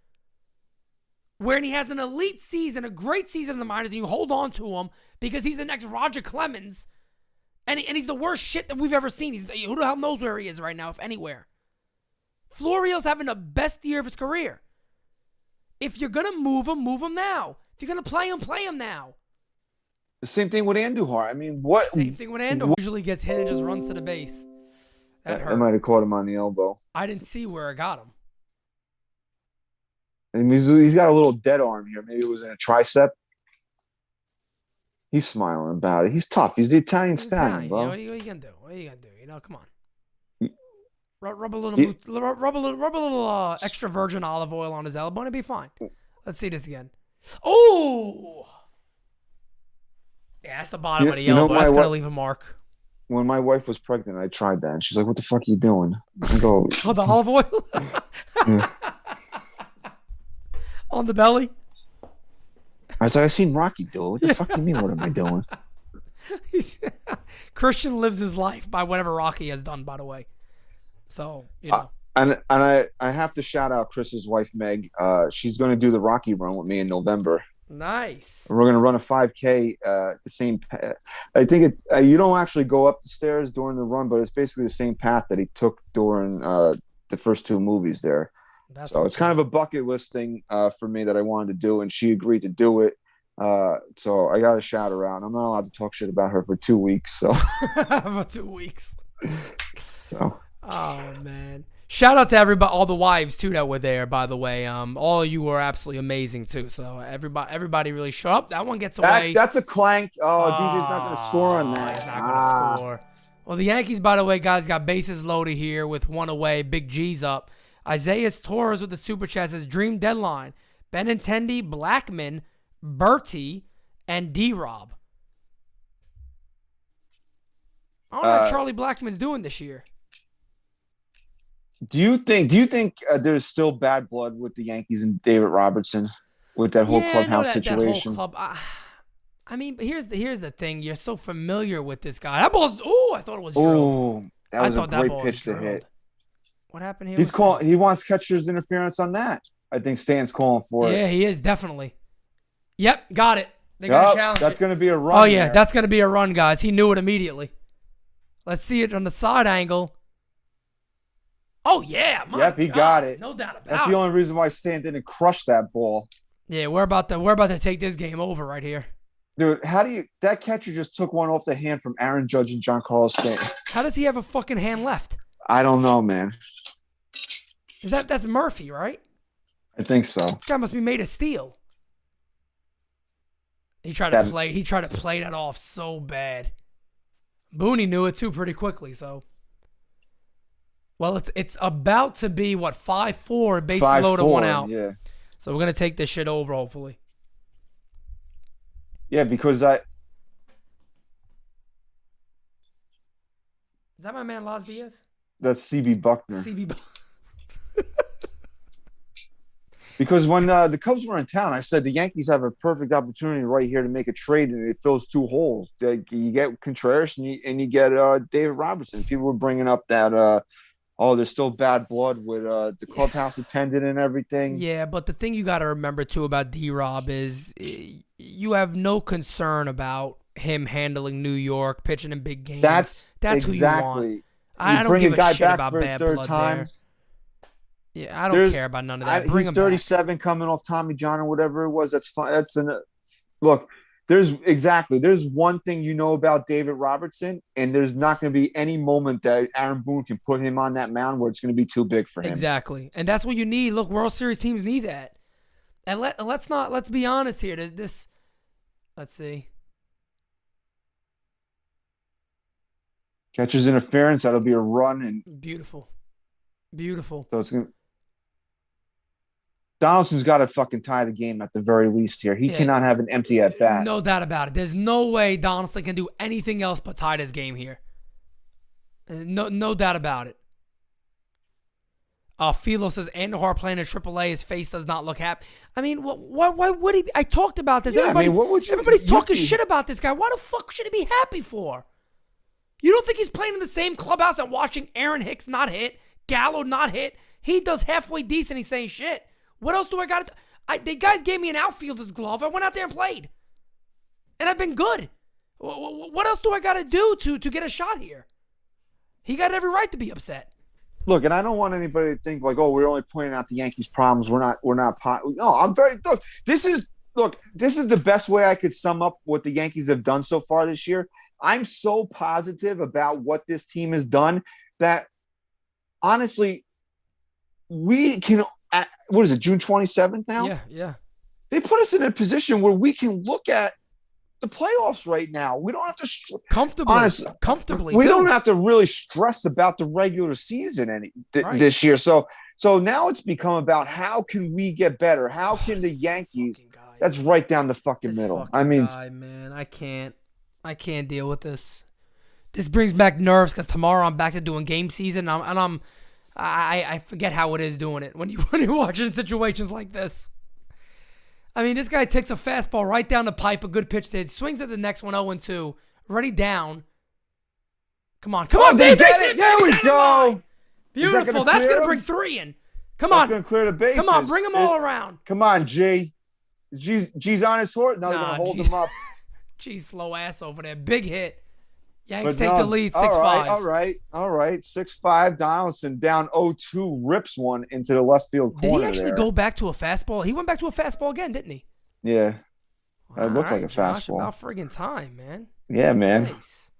S3: where he has an elite season, a great season in the minors, and you hold on to him because he's the next Roger Clemens, and he's the worst shit that we've ever seen. Who the hell knows where he is right now, if anywhere? Florial's having the best year of his career. If you're going to move him now. If you're going to play him now.
S2: The same thing with Andujar. I mean, what?
S3: Same thing with Andujar. Usually gets hit and just runs to the base. That hurt.
S2: I might have caught him on the elbow.
S3: I didn't see where I got him.
S2: And he's got a little dead arm here. Maybe it was in a tricep. He's smiling about it. He's tough. He's the Italian stallion, bro.
S3: You know, what are you gonna do? What are you gonna do? You know, come on. Rub a little extra virgin olive oil on his elbow and it'll be fine. Let's see this again. Oh, yeah, that's the bottom of the elbow. That's gonna leave a mark.
S2: When my wife was pregnant, I tried that, and she's like, "What the fuck are you doing?" I go,
S3: "Oh, the olive oil on the belly."
S2: I was like, "I seen Rocky do it. What the fuck do you mean? What am I doing?"
S3: Christian lives his life by whatever Rocky has done, by the way. So, you know.
S2: And I have to shout out Chris's wife, Meg. She's going to do the Rocky run with me in November.
S3: Nice.
S2: We're going to run a 5K. The same. I think you don't actually go up the stairs during the run, but it's basically the same path that he took during the first two movies there. So it's kind of a bucket list thing for me that I wanted to do, and she agreed to do it. So I got to shout her out. I'm not allowed to talk shit about her for 2 weeks. So
S3: for 2 weeks.
S2: So.
S3: Oh man! Shout out to everybody, all the wives too that were there. By the way, all of you were absolutely amazing too. So everybody really showed up. That one gets away.
S2: That's a clank. Oh, DJ's not going to score on that.
S3: He's not going to score. Well, the Yankees, by the way, guys, got bases loaded here with one away. Big G's up. Isaiah Torres with the super chat says dream deadline: Benintendi, Blackman, Bertie, and D-Rob. I don't know what Charlie Blackman's doing this year.
S2: Do you think there's still bad blood with the Yankees and David Robertson with that whole clubhouse situation?
S3: That whole club, I mean, here's the thing. You're so familiar with this guy. That ball's. Oh, I thought it was.
S2: Oh, that was a great pitch to hit.
S3: What happened here?
S2: He's calling. He wants catcher's interference on that. I think Stan's calling for it.
S3: Yeah, he is definitely. Yep, got it. They got a challenge.
S2: That's going to be a run.
S3: Oh yeah, that's going to be a run, guys. He knew it immediately. Let's see it on the side angle. Oh, yeah.
S2: Yep, he got it.
S3: No doubt about it.
S2: That's the only reason why Stan didn't crush that ball.
S3: Yeah, we're about to take this game over right here.
S2: Dude, that catcher just took one off the hand from Aaron Judge and Giancarlo Stanton.
S3: How does he have a fucking hand left?
S2: I don't know, man.
S3: That's Murphy, right?
S2: I think so.
S3: This guy must be made of steel. He tried to play that off so bad. Booney knew it too pretty quickly, so. Well, it's about to be, 5-4, bases loaded, one out.
S2: Yeah.
S3: So we're going to take this shit over, hopefully.
S2: Yeah, because
S3: Is that my man, Las Diaz?
S2: That's CB Buckner.
S3: CB
S2: Because when the Cubs were in town, I said the Yankees have a perfect opportunity right here to make a trade, and it fills two holes. You get Contreras and you get David Robertson. People were bringing up that there's still bad blood with the clubhouse attendant and everything.
S3: Yeah, but the thing you got to remember too about D-Rob is you have no concern about him handling New York, pitching in big games.
S2: That's
S3: exactly who you want. I don't
S2: bring
S3: give
S2: a guy
S3: shit
S2: back
S3: about
S2: for a
S3: bad
S2: third
S3: blood
S2: time.
S3: there. Yeah, I don't care about none of that. Bring
S2: He's
S3: him
S2: 37,
S3: back.
S2: coming off Tommy John or whatever it was. That's fine. Look. There's one thing you know about David Robertson, and there's not going to be any moment that Aaron Boone can put him on that mound where it's going to be too big for him.
S3: Exactly, and that's what you need. Look, World Series teams need that. And let's be honest here. Let's see.
S2: Catcher's interference, that'll be a run, and
S3: beautiful.
S2: So it's going to. Donaldson's got to fucking tie the game at the very least here. He cannot have an empty at bat.
S3: No doubt about it. There's no way Donaldson can do anything else but tie this game here. No doubt about it. Philo says Andujar playing in AAA, his face does not look happy. I mean, why would he be? I talked about this.
S2: Yeah, everybody's
S3: talking shit about this guy. Why the fuck should he be happy for? You don't think he's playing in the same clubhouse and watching Aaron Hicks not hit, Gallo not hit? He does halfway decent. He's saying shit. What else do I got to do? The guys gave me an outfielder's glove. I went out there and played. And I've been good. What else do I got to do to get a shot here? He got every right to be upset.
S2: Look, and I don't want anybody to think like, oh, we're only pointing out the Yankees' problems. No, I'm very this is the best way I could sum up what the Yankees have done so far this year. I'm so positive about what this team has done that honestly, we can what is it, June 27th now?
S3: Yeah.
S2: They put us in a position where we can look at the playoffs right now. We don't have to
S3: comfortably.
S2: We don't have to really stress about the regular season this year. So now it's become about how can we get better? How can the Yankees? That's right down the fucking middle.
S3: Man, I can't deal with this. This brings back nerves because tomorrow I'm back to doing game season, I forget how it is doing it when you're watching situations like this. I mean, this guy takes a fastball right down the pipe, a good pitch there, swings at the next one, 0-2, already down. Come on,
S2: they
S3: Dave!
S2: get it. There we go.
S3: Beautiful. That's gonna bring 3 in. Come on,
S2: going to clear the bases.
S3: Come on, bring them all around.
S2: Come on, G. G's on his horse. No, they're going to hold him up.
S3: G's slow ass over there. Big hit. Yanks take the lead, 6-5.
S2: All right. 6-5. Donaldson down 0-2, rips one into the left field corner.
S3: Did he actually go back to a fastball? He went back to a fastball again, didn't he?
S2: Yeah. It looked like a
S3: Josh,
S2: fastball.
S3: About friggin' time, man.
S2: Yeah, man.
S3: Nice.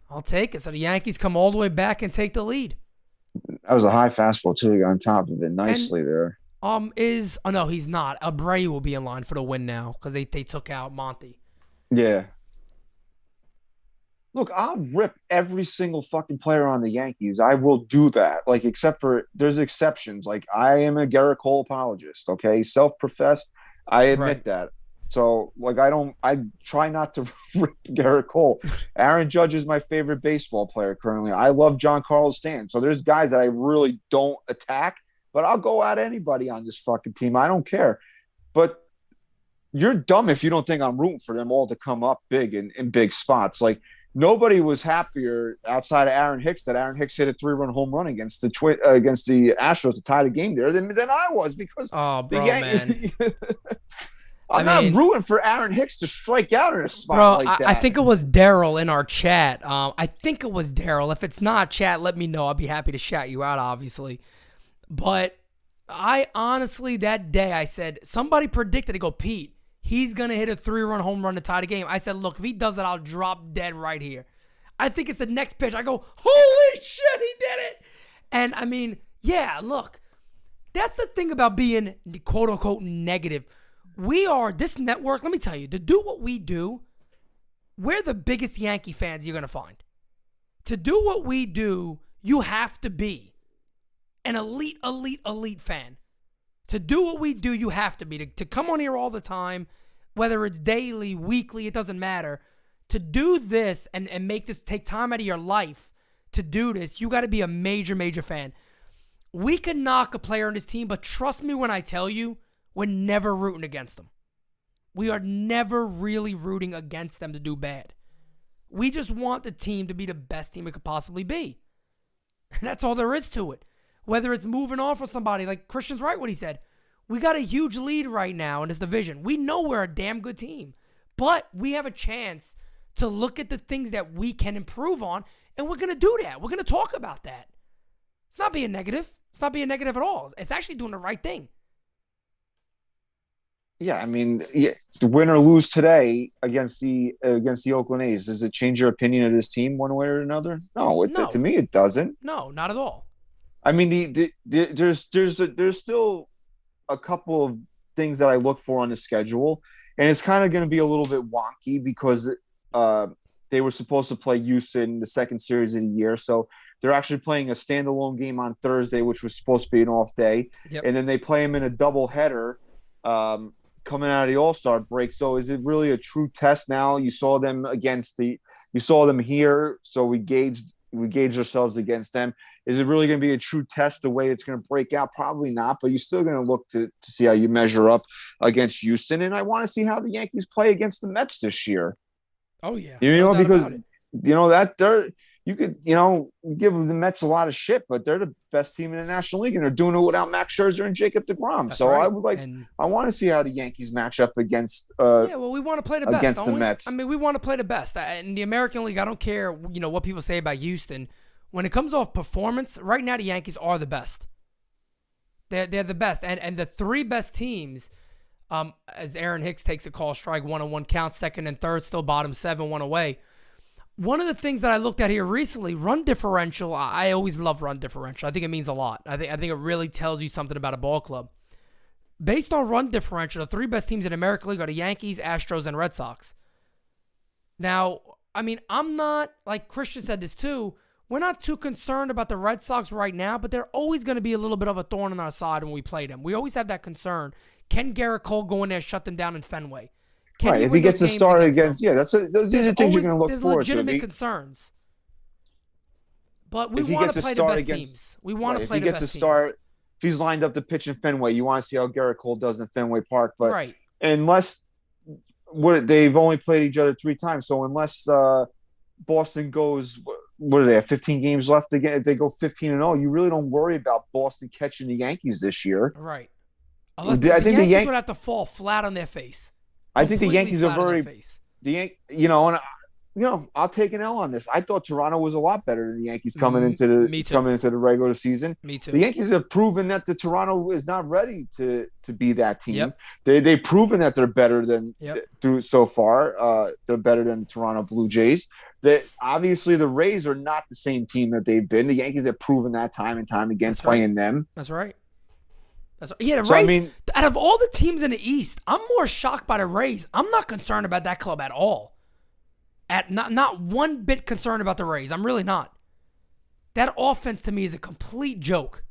S3: I'll take it. So the Yankees come all the way back and take the lead.
S2: That was a high fastball, too. He got on top of it nicely there.
S3: No, he's not. Abreu will be in line for the win now because they took out Monty.
S2: Yeah. Look, I'll rip every single fucking player on the Yankees. I will do that. Like, except for there's exceptions. Like, I am a Garrett Cole apologist. Okay, self-professed. I admit that. So, like, I try not to rip Garrett Cole. Aaron Judge is my favorite baseball player currently. I love John Carlos Stanton. So there's guys that I really don't attack, but I'll go at anybody on this fucking team. I don't care. But you're dumb if you don't think I'm rooting for them all to come up big in big spots. Like, nobody was happier outside of Aaron Hicks that Aaron Hicks hit a 3-run home run against the Astros to tie the game there than I was because
S3: man.
S2: I'm not rooting for Aaron Hicks to strike out in a spot like that.
S3: I think it was Daryl in our chat. I think it was Daryl. If it's not, chat, let me know. I'll be happy to shout you out, obviously. But I honestly, that day, I said, somebody predicted to go, Pete, he's going to hit a 3-run home run to tie the game. I said, look, if he does that, I'll drop dead right here. I think it's the next pitch. I go, holy shit, he did it. And, I mean, yeah, look, that's the thing about being, quote-unquote, negative. This network, let me tell you, to do what we do, we're the biggest Yankee fans you're going to find. To do what we do, you have to be an elite fan. To do what we do, you have to be. To come on here all the time, whether it's daily, weekly, it doesn't matter. To do this and make this, take time out of your life to do this, you got to be a major fan. We can knock a player on his team, but trust me when I tell you, we're never rooting against them. We are never really rooting against them to do bad. We just want the team to be the best team it could possibly be. And that's all there is to it. Whether it's moving on for somebody, like Christian's right what he said. We got a huge lead right now in this division. We know we're a damn good team. But we have a chance to look at the things that we can improve on, and we're going to do that. We're going to talk about that. It's not being negative. It's not being negative at all. It's actually doing the right thing.
S2: Yeah, I mean, the win or lose today against the Oakland A's, does it change your opinion of this team one way or another? No, to me it doesn't.
S3: No, not at all.
S2: I mean, there's still a couple of things that I look for on the schedule, and it's kind of going to be a little bit wonky because they were supposed to play Houston the second series of the year, so they're actually playing a standalone game on Thursday, which was supposed to be an off day, and then they play them in a doubleheader coming out of the All-Star break. So is it really a true test now? You saw them here, so we gauged ourselves against them. Is it really going to be a true test the way it's going to break out? Probably not, but you're still going to look to see how you measure up against Houston. And I want to see how the Yankees play against the Mets this year.
S3: Oh, yeah.
S2: Because, you could, give the Mets a lot of shit, but they're the best team in the National League, and they're doing it without Max Scherzer and Jacob deGrom.
S3: That's
S2: so
S3: right.
S2: I want to see how the Yankees match up against.
S3: We want to play the best
S2: against the Mets.
S3: I mean, we want to play the best. In the American League, I don't care, what people say about Houston. When it comes off performance, right now the Yankees are the best. They're the best, and the three best teams. As Aaron Hicks takes a call strike, 1-1 count, second and third, still bottom 7, 1 away. One of the things that I looked at here recently, run differential. I always love run differential. I think it means a lot. I think it really tells you something about a ball club. Based on run differential, the three best teams in the American League are the Yankees, Astros, and Red Sox. Now, I mean, I'm not, like Christian said this too, we're not too concerned about the Red Sox right now, but they're always going to be a little bit of a thorn in our side when we play them. We always have that concern. Can Garrett Cole go in there, shut them down in Fenway?
S2: Right, if he gets a start against those are the things you're going to look forward to.
S3: There's legitimate concerns. But we want to play the best teams. We want to play the best teams.
S2: If he's lined up to pitch in Fenway, you want to see how Garrett Cole does in Fenway Park. But unless they've only played each other 3 times, so unless Boston goes, what do they have, 15 games left again? If they go 15-0, you really don't worry about Boston catching the Yankees this year.
S3: Right. Unless the Yankees would have to fall flat on their face.
S2: I think the Yankees have already I'll take an L on this. I thought Toronto was a lot better than the Yankees coming into the regular season.
S3: Me too.
S2: The Yankees have proven that the Toronto is not ready to be that team. Yep. They've proven that they're better than through so far. They're better than the Toronto Blue Jays. That obviously the Rays are not the same team that they've been. The Yankees have proven that time and time again playing them.
S3: That's right. The Rays, out of all the teams in the East, I'm more shocked by the Rays. I'm not concerned about that club at all. Not one bit concerned about the Rays. I'm really not. That offense to me is a complete joke.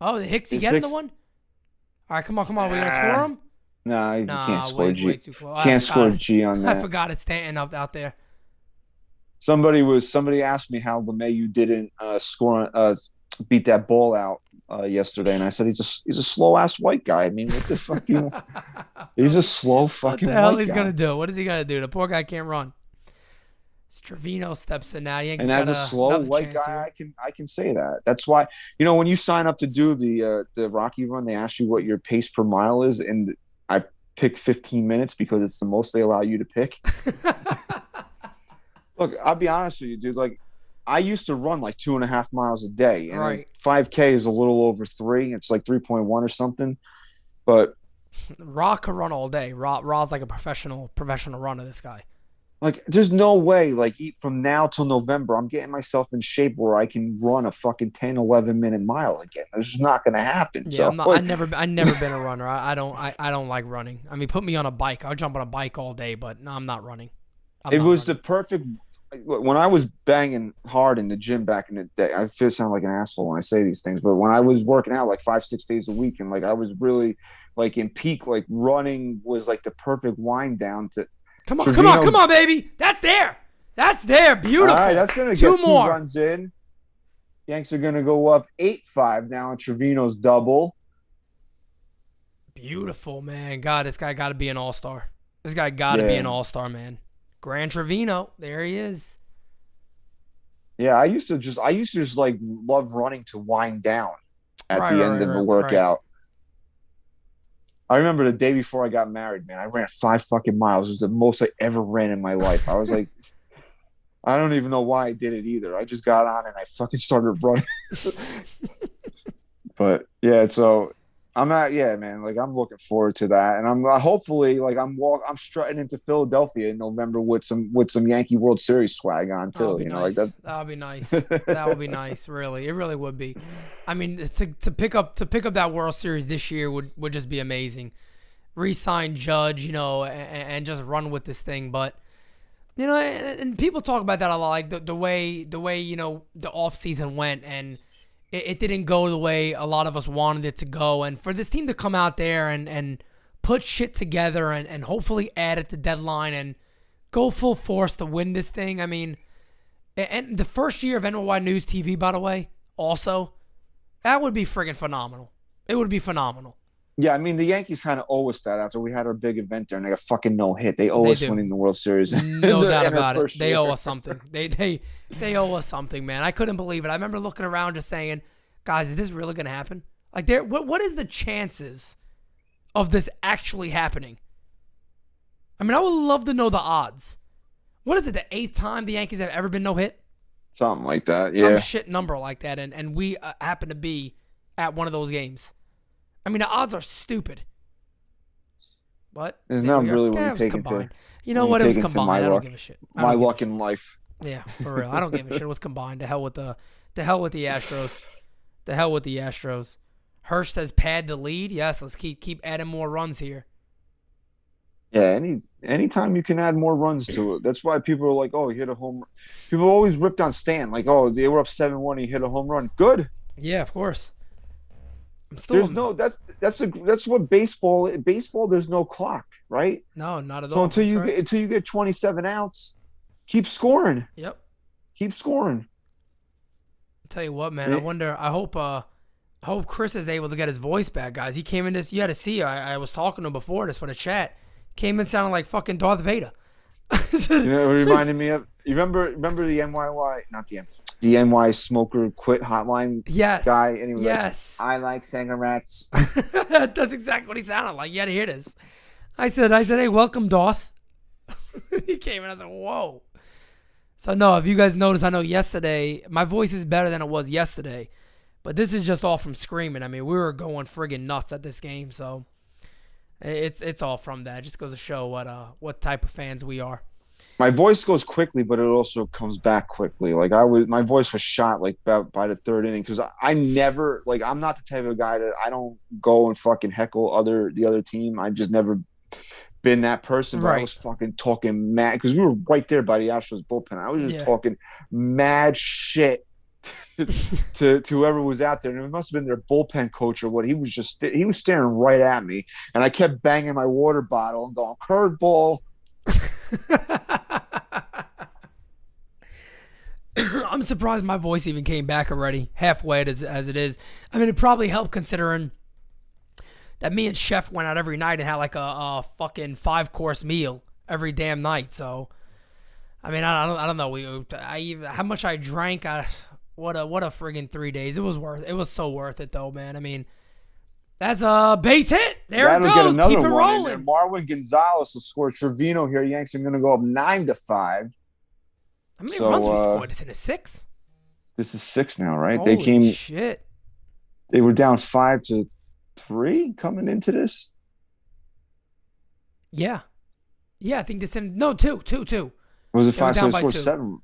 S3: Oh, the Hicksy getting the one? All right, come on. We going to score him?
S2: No, you can't score G.
S3: Way too close.
S2: Can't score G on that.
S3: I forgot it's Stanton out there.
S2: Somebody asked me how LeMahieu didn't beat that ball out yesterday, and I said he's a slow ass white guy. I mean, what the fuck? He's a slow fucking white guy.
S3: What the hell he's gonna do? What is he gonna do? The poor guy can't run. Trevino steps in now.
S2: And as a slow white guy, I can say that. That's why when you sign up to do the Rocky Run, they ask you what your pace per mile is, and I picked 15 minutes because it's the most they allow you to pick. Look, I'll be honest with you, dude. Like, I used to run like 2.5 miles a day, and 5K is a little over 3. It's like 3.1 or something. But
S3: Raw could run all day. Raw's like a professional runner. This guy.
S2: Like, there's no way. Like, from now till November, I'm getting myself in shape where I can run a fucking 10, 11 minute mile again. It's just not going to happen.
S3: Yeah, I've never been a runner. I don't like running. I mean, put me on a bike. I'll jump on a bike all day, but no, I'm not running.
S2: The perfect. When I was banging hard in the gym back in the day, I sound like an asshole when I say these things, but when I was working out like 5-6 days a week, and like I was really like in peak, like running was like the perfect wind down to.
S3: Come on, baby! That's there. Beautiful.
S2: All right, that's gonna get 2 runs in. Yanks are going to go up 8-5 now in Trevino's double.
S3: Beautiful, man. God, this guy got to be an all-star. This guy got to be an all-star, man. Gran Trevino, there he is.
S2: Yeah, I used to just like love running to wind down at the end of a workout. I remember the day before I got married, man. I ran 5 fucking miles. It was the most I ever ran in my life. I was like, I don't even know why I did it either. I just got on and I fucking started running. But yeah, so man. Like I'm looking forward to that, and I'm hopefully like I'm strutting into Philadelphia in November with some Yankee World Series swag on too. You know, like
S3: that'll be nice. That would be nice. Really, it really would be. I mean, to pick up that World Series this year would just be amazing. Re-sign Judge, you know, and just run with this thing, but. You know, and people talk about that a lot, like the way you know the offseason went, and it didn't go the way a lot of us wanted it to go. And for this team to come out there and put shit together and hopefully add at the deadline and go full force to win this thing, I mean, and the first year of NYYST, by the way, also, that would be friggin' phenomenal. It would be phenomenal.
S2: Yeah, I mean, the Yankees kind of owe us that after we had our big event there, and they got fucking no hit. They owe us winning the World Series.
S3: No doubt about it. They owe us something. They owe us something, man. I couldn't believe it. I remember looking around just saying, guys, is this really going to happen? Like, what is the chances of this actually happening? I mean, I would love to know the odds. What is it, the 8th time the Yankees have ever been no-hit?
S2: Something like that, yeah.
S3: Some shit number like that, and we happen to be at one of those games. I mean, the odds are stupid. But
S2: it's not really when you take it to.
S3: You know what? It was combined. I don't give a shit.
S2: My luck in life.
S3: Yeah, for real. I don't give a shit. It was combined. To hell with the Astros. The hell with the Astros. Hirsch says pad the lead. Yes, let's keep adding more runs here.
S2: Yeah, anytime you can add more runs to it. That's why people are like, oh, he hit a home run. People always ripped on Stan, like, oh, they were up 7-1, he hit a home run. Good.
S3: Yeah, of course.
S2: That's what baseball. There's no clock, right?
S3: No, not at
S2: all. So until you get 27 outs, keep scoring.
S3: Yep.
S2: Keep scoring.
S3: I'll tell you what, man. I hope Chris is able to get his voice back, guys. He came in this. You had to see. I was talking to him before this for the chat. Came in sounding like fucking Darth Vader.
S2: You know, it reminded me of. You remember the NYY, not the NY Smoker Quit Hotline guy. And he was like, I like cigarettes.
S3: That's exactly what he sounded like. You had to hear this. I said, hey, welcome, Darth. He came in. I said, whoa. So, no, if you guys noticed, I know yesterday, my voice is better than it was yesterday. But this is just all from screaming. I mean, we were going friggin' nuts at this game. So, it's all from that. It just goes to show what type of fans we are.
S2: My voice goes quickly, but it also comes back quickly. Like my voice was shot like by the 3rd inning because I never like I'm not the type of guy that I don't go and fucking heckle the other team. I just never been that person. But I was fucking talking mad because we were right there by the Astros bullpen. I was just talking mad shit to whoever was out there, and it must have been their bullpen coach or what. He was staring right at me, and I kept banging my water bottle and going curveball.
S3: I'm surprised my voice even came back already, halfway as it is. I mean, it probably helped considering that me and Chef went out every night and had like a fucking 5-course meal every damn night. So, I mean, I don't know. How much I drank. What a friggin' 3 days. It was so worth it though, man. I mean. That's a base hit. There it goes. Keep it rolling.
S2: Marwin Gonzalez will score. Trevino here. Yanks are going to go up 9-5.
S3: How many runs we scored? Is it a 6?
S2: This is 6 now, right?
S3: Holy shit.
S2: They were down 5-3 coming into this.
S3: Yeah. I think this ended. No, 2.
S2: Was it 5? So they scored 7.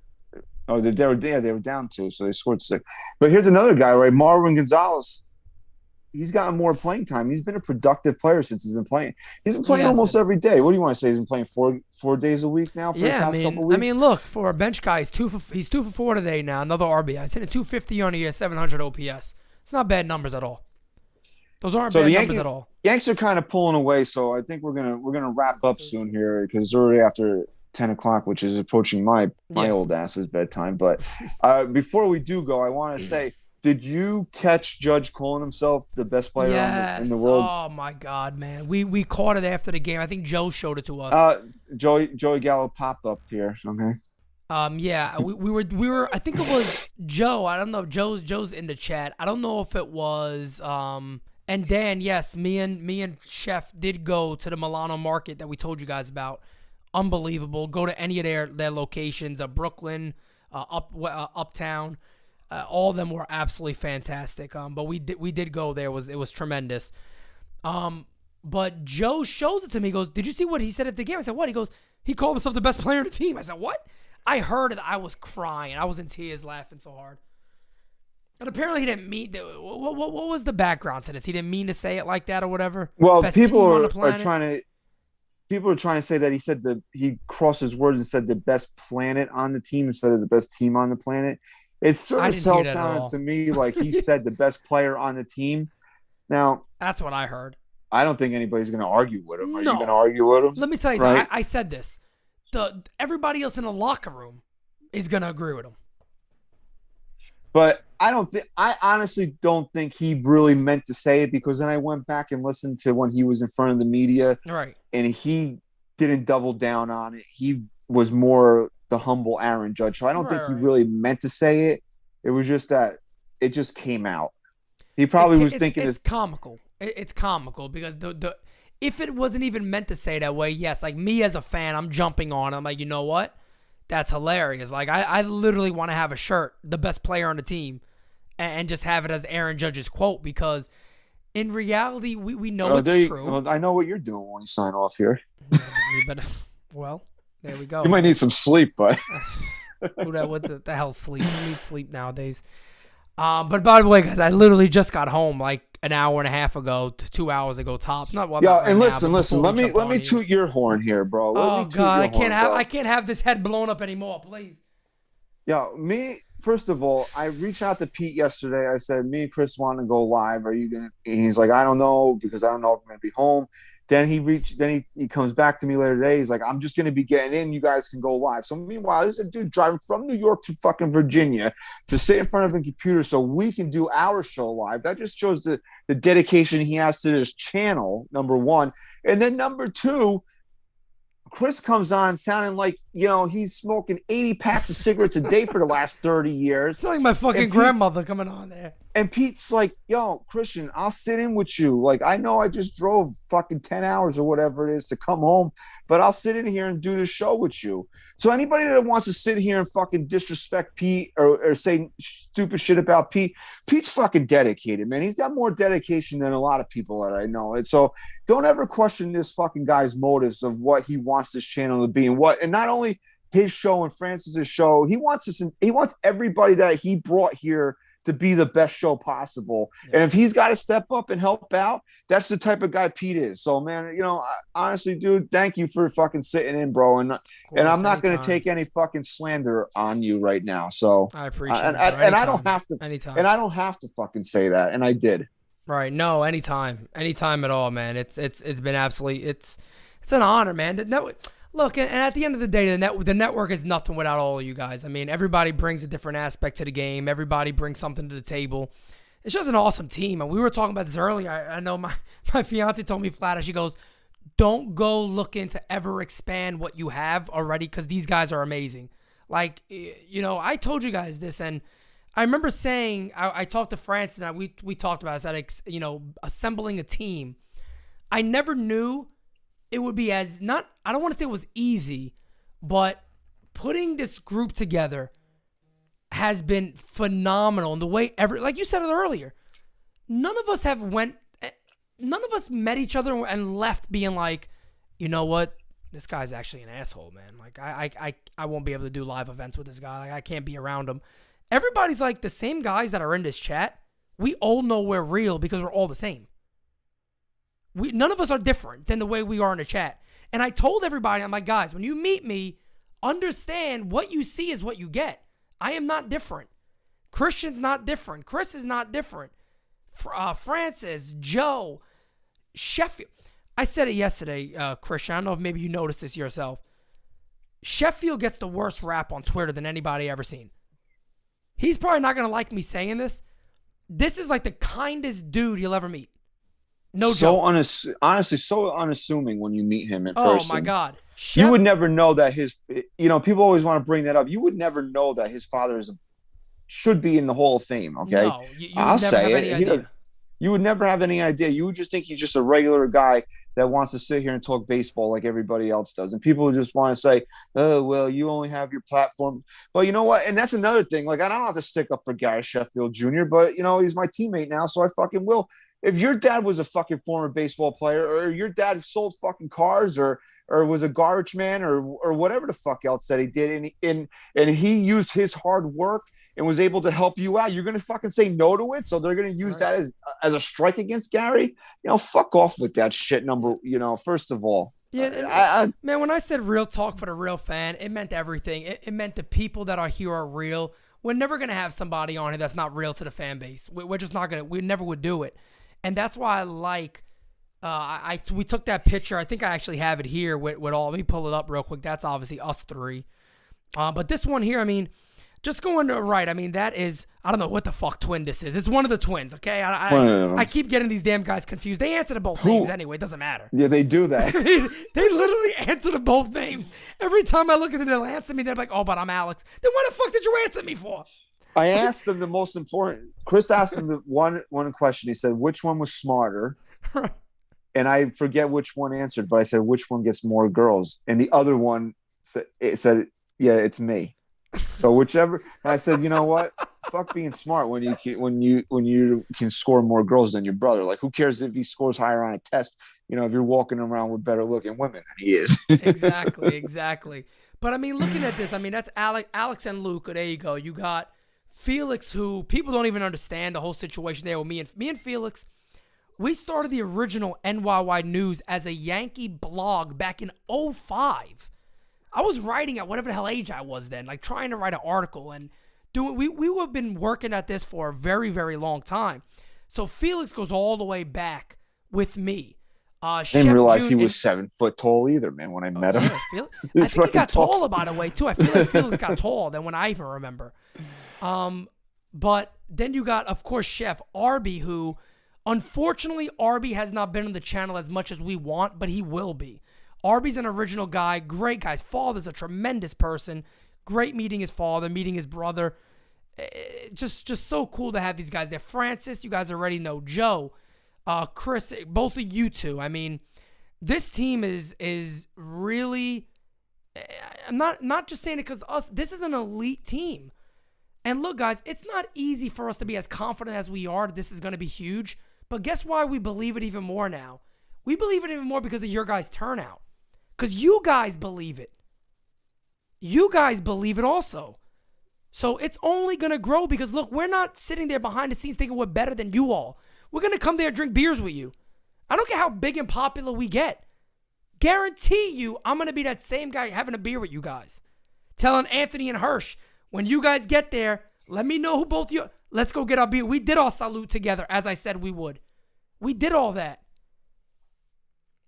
S2: Oh, they were down 2, so they scored 6. But here's another guy, right? Marwin Gonzalez. He's gotten more playing time. He's been a productive player since he's been playing. He's been playing almost every day. What do you want to say? He's been playing four days a week now for the past couple weeks?
S3: I mean, look, for a bench guy, he's 2 for 4 today now. Another RBI. He's hitting 250 on a year, 700 OPS. It's not bad numbers at all. Those aren't bad numbers at all.
S2: Yanks are kind of pulling away, so I think we're gonna wrap up soon here because it's already after 10 o'clock, which is approaching my old ass's bedtime. But before we do go, I want to say, did you catch Judge calling himself the best player in the world?
S3: Oh my God, man. We caught it after the game. I think Joe showed it to us.
S2: Joey Gallo popped up here. Okay.
S3: Yeah, we were. I think it was Joe. I don't know. Joe's in the chat. I don't know if it was. And Dan, yes, me and Chef did go to the Milano Market that we told you guys about. Unbelievable. Go to any of their locations. Brooklyn, Uptown. All of them were absolutely fantastic. But we did go there. It was tremendous. But Joe shows it to me. He goes, "Did you see what he said at the game?" I said, "What?" He goes, "He called himself the best player on the team." I said, "What?" I heard it. I was crying. I was in tears, laughing so hard. And apparently, he didn't mean. What was the background to this? He didn't mean to say it like that or whatever.
S2: Well, people are trying to say that he said he crossed his words and said the best planet on the team instead of the best team on the planet. It sort of sounded to me like he said the best player on the team. Now,
S3: that's what I heard.
S2: I don't think anybody's going to argue with him. Are you going to argue with him?
S3: Let me tell you something. I said this. Everybody else in the locker room is going to agree with him.
S2: But I honestly don't think he really meant to say it, because then I went back and listened to when he was in front of the media.
S3: Right.
S2: And he didn't double down on it. He was more the humble Aaron Judge. So I don't think he really meant to say it. It was just that it just came out. He probably was thinking
S3: it's comical. It's comical because if it wasn't even meant to say that way, yes, like me as a fan, I'm jumping on. I'm like, you know what? That's hilarious. Like I literally want to have a shirt, the best player on the team, and just have it as Aaron Judge's quote, because in reality, we know it's true.
S2: Well, I know what you're doing when you sign off here.
S3: Well, there we go.
S2: You might need some sleep, but
S3: what the hell sleep? Who needs sleep nowadays? But by the way, guys, I literally just got home like an hour and a half ago to 2 hours ago tops.
S2: Listen. Let me toot your horn here, bro.
S3: I can't have this head blown up anymore, please.
S2: Yeah, first of all, I reached out to Pete yesterday. I said, me and Chris want to go live. Are you gonna? And he's like, I don't know, because I don't know if I'm gonna be home. Then he comes back to me later today. He's like, I'm just going to be getting in. You guys can go live. So meanwhile, this is a dude driving from New York to fucking Virginia to sit in front of a computer so we can do our show live. That just shows the dedication he has to this channel, number one. And then number two, Chris comes on sounding like, he's smoking 80 packs of cigarettes a day for the last 30 years.
S3: It's like my fucking grandmother coming on there.
S2: And Pete's like, yo, Christian, I'll sit in with you. Like, I know I just drove fucking 10 hours or whatever it is to come home, but I'll sit in here and do the show with you. So anybody that wants to sit here and fucking disrespect Pete or say stupid shit about Pete's fucking dedicated, man. He's got more dedication than a lot of people that I know. And so don't ever question this fucking guy's motives of what he wants this channel to be and not only his show and Francis's show. He wants everybody that he brought here to be the best show possible. Yeah. And if he's got to step up and help out, that's the type of guy Pete is. So, man, honestly, dude, thank you for fucking sitting in, bro. And I'm not going to take any fucking slander on you right now. So
S3: I appreciate it.
S2: And I don't have to.
S3: Anytime.
S2: And I don't have to fucking say that. And I did.
S3: Right. No, anytime at all, man. It's been absolutely, it's an honor, man. Look, and at the end of the day, the network is nothing without all of you guys. I mean, everybody brings a different aspect to the game. Everybody brings something to the table. It's just an awesome team. And we were talking about this earlier. I know my fiance told me flat out, she goes, don't go looking to ever expand what you have already, because these guys are amazing. Like, I told you guys this, and I remember saying, I talked to Francis, and we talked about it. I said, assembling a team. I never knew it would be I don't want to say it was easy, but putting this group together has been phenomenal. And the way like you said it earlier, none of us met each other and left being like, you know what? This guy's actually an asshole, man. Like I won't be able to do live events with this guy. Like I can't be around him. Everybody's like the same guys that are in this chat. We all know we're real because we're all the same. None of us are different than the way we are in the chat. And I told everybody, I'm like, guys, when you meet me, understand what you see is what you get. I am not different. Christian's not different. Chris is not different. Francis, Joe, Sheffield. I said it yesterday, Christian. I don't know if maybe you noticed this yourself. Sheffield gets the worst rap on Twitter than anybody ever seen. He's probably not going to like me saying this. This is like the kindest dude you'll ever meet. No joke.
S2: Honestly, so unassuming when you meet him in
S3: Oh,
S2: person.
S3: my God.
S2: You would never know that people always want to bring that up. You would never know that his father should be in the Hall of Fame, okay?
S3: No, you would never have any idea.
S2: You would never have any idea. You would just think he's just a regular guy that wants to sit here and talk baseball like everybody else does. And people just want to say, oh, well, you only have your platform. Well, you know what? And that's another thing. Like, I don't have to stick up for Gary Sheffield Jr., but, he's my teammate now, so I fucking will. If your dad was a fucking former baseball player, or your dad sold fucking cars, or was a garbage man, or whatever the fuck else that he did, and he used his hard work and was able to help you out, you're going to fucking say no to it? So they're going to use that as a strike against Gary? Fuck off with that shit first of all.
S3: Yeah, man, when I said real talk for the real fan, it meant everything. It meant the people that are here are real. We're never going to have somebody on here that's not real to the fan base. We're just not going to. We never would do it. And that's why I like we took that picture. I think I actually have it here with all. Let me pull it up real quick. That's obviously us three. But this one here, I mean, just going to right. I mean, that is, I don't know what the fuck twin this is. It's one of the twins, okay? I keep getting these damn guys confused. They answer to both names anyway. It doesn't matter.
S2: Yeah, they do that.
S3: They literally answer to both names. Every time I look at them, they'll answer me. They're like, oh, but I'm Alex. Then what the fuck did you answer me for?
S2: I asked them the most important. Chris asked them the one question. He said, which one was smarter? And I forget which one answered, but I said, which one gets more girls? And the other one said, yeah, it's me. So whichever. And I said, you know what? Fuck being smart when you can score more girls than your brother. Like, who cares if he scores higher on a test? If you're walking around with better looking women than he is.
S3: Exactly. But I mean, looking at this, I mean, that's Alex and Luca. There you go. You got Felix, who people don't even understand the whole situation there with me and Felix. We started the original NYY News as a Yankee blog back in 2005. I was writing at whatever the hell age I was then, like trying to write an article and doing. We have been working at this for a very, very long time. So Felix goes all the way back with me.
S2: I didn't realize he was 7 foot tall either, man. When I met him,
S3: yeah, I think he got taller, by the way, too. I feel like Felix got taller than when I even remember. But then you got, of course, Chef Arby, who, unfortunately, Arby has not been on the channel as much as we want, but he will be. Arby's an original guy, great guy. His father's a tremendous person. Great meeting his father, meeting his brother. Just so cool to have these guys there. Francis, you guys already know. Joe, Chris, both of you two. I mean, this team is really. I'm not just saying it because us. This is an elite team. And look, guys, it's not easy for us to be as confident as we are that this is going to be huge. But guess why we believe it even more now? We believe it even more because of your guys' turnout. Because you guys believe it. You guys believe it also. So it's only going to grow because, look, we're not sitting there behind the scenes thinking we're better than you all. We're going to come there and drink beers with you. I don't care how big and popular we get. Guarantee you I'm going to be that same guy having a beer with you guys. Telling Anthony and Hirsch, when you guys get there, let me know who both you. Let's go get our beer. We did our salute together, as I said we would. We did all that.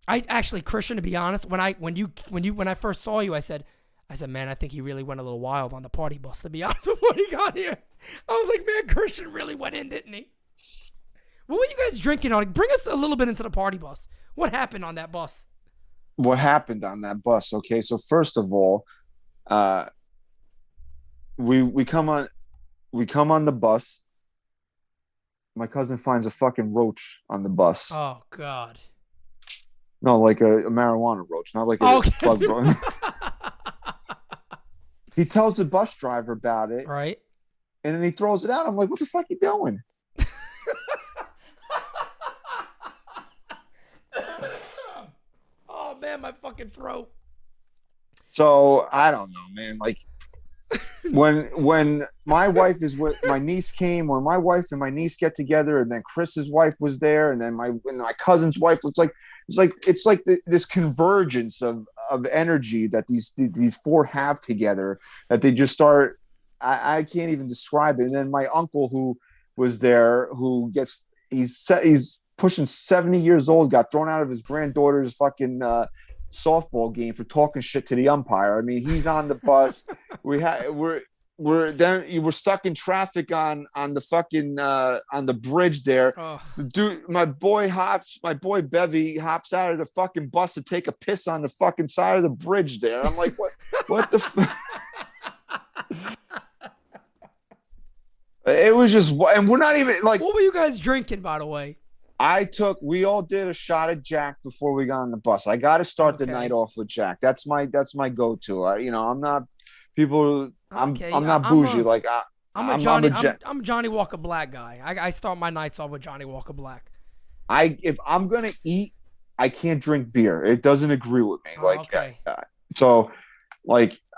S3: I actually, Christian, to be honest, when I first saw you, I said, man, I think he really went a little wild on the party bus, to be honest, before he got here. I was like, man, Christian really went in, didn't he? What were you guys drinking on? Bring us a little bit into the party bus. What happened on that bus?
S2: What happened on that bus? Okay, so first of all, we come on the bus. My cousin finds a fucking roach on the bus.
S3: Oh God.
S2: No, like a marijuana roach, not like a bug roach. He tells the bus driver about it.
S3: Right.
S2: And then he throws it out. I'm like, what the fuck you doing?
S3: Oh, man, my fucking throat.
S2: So, I don't know, man. Like, when my wife is with my niece when my wife and my niece get together, and then Chris's wife was there, and then my cousin's wife, it's like this convergence of energy that these four have together, that they just start. I can't even describe it. And then my uncle, who was there, he's pushing 70 years old, got thrown out of his granddaughter's fucking softball game for talking shit to the umpire. I mean, he's on the bus. We're stuck in traffic on the fucking on the bridge there.
S3: Oh.
S2: The dude, my boy Bevy hops out of the fucking bus to take a piss on the fucking side of the bridge there. I'm like, what the fuck? It was just, and we're not even like.
S3: What were you guys drinking, by the way?
S2: We all did a shot of Jack before we got on the bus. I got to start the night off with Jack. That's my go-to. I'm not people. I'm not bougie. I'm a
S3: Johnny Walker Black guy. I start my nights off with Johnny Walker Black.
S2: If I'm gonna eat, I can't drink beer. It doesn't agree with me.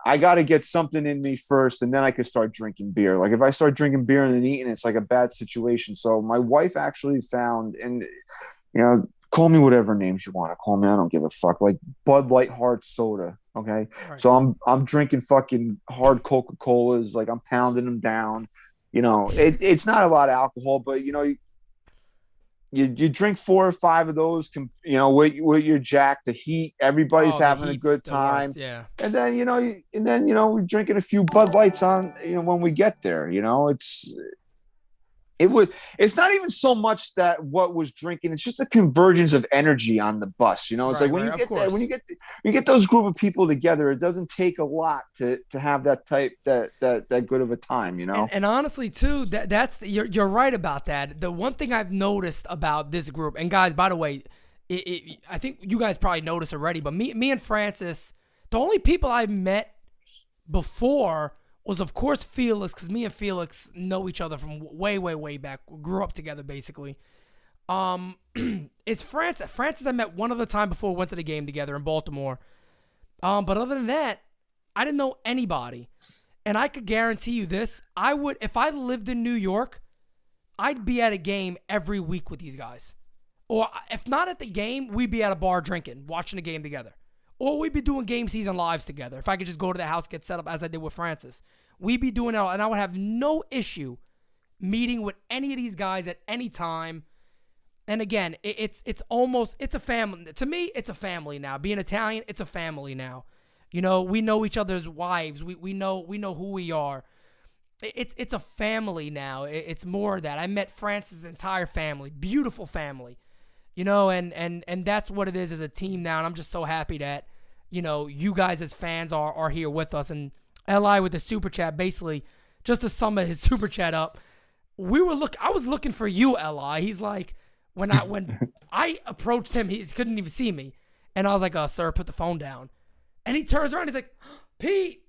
S2: I got to get something in me first, and then I could start drinking beer. Like if I start drinking beer and then eating, it's like a bad situation. So my wife actually found, and call me whatever names you want to call me. I don't give a fuck. Like Bud Light hard soda. Okay. Right. So I'm drinking fucking hard Coca-Colas. Like I'm pounding them down. It's not a lot of alcohol, but you drink 4 or 5 of those, with your Jack, the heat, everybody's having a good time.
S3: Worst, yeah.
S2: And then, we're drinking a few Bud Lights on, when we get there, it's not even so much that what was drinking, it's just a convergence of energy on the bus. It's like when you get those group of people together, it doesn't take a lot to have that good of a time,
S3: And honestly too, you're right about that. The one thing I've noticed about this group, and guys, by the way, I think you guys probably noticed already, but me and Francis, the only people I've met before was, of course, Felix, because me and Felix know each other from way, way, way back. We grew up together, basically. It's Francis. Francis I met one other time before we went to the game together in Baltimore. But other than that, I didn't know anybody. And I could guarantee you this. If I lived in New York, I'd be at a game every week with these guys. Or if not at the game, we'd be at a bar drinking, watching the game together. Or we'd be doing game season lives together. If I could just go to the house, get set up as I did with Francis. We'd be doing it all, and I would have no issue meeting with any of these guys at any time. And again, it's a family. To me, it's a family now. Being Italian, it's a family now. We know each other's wives. We know who we are. It's a family now. It's more of that. I met Francis' entire family. Beautiful family. And that's what it is as a team now. And I'm just so happy that, you guys as fans are here with us. And Li with the super chat, basically, just to sum his super chat up, I was looking for you, Li. He's like, when I approached him, he couldn't even see me. And I was like, sir, put the phone down. And he turns around, he's like, Pete.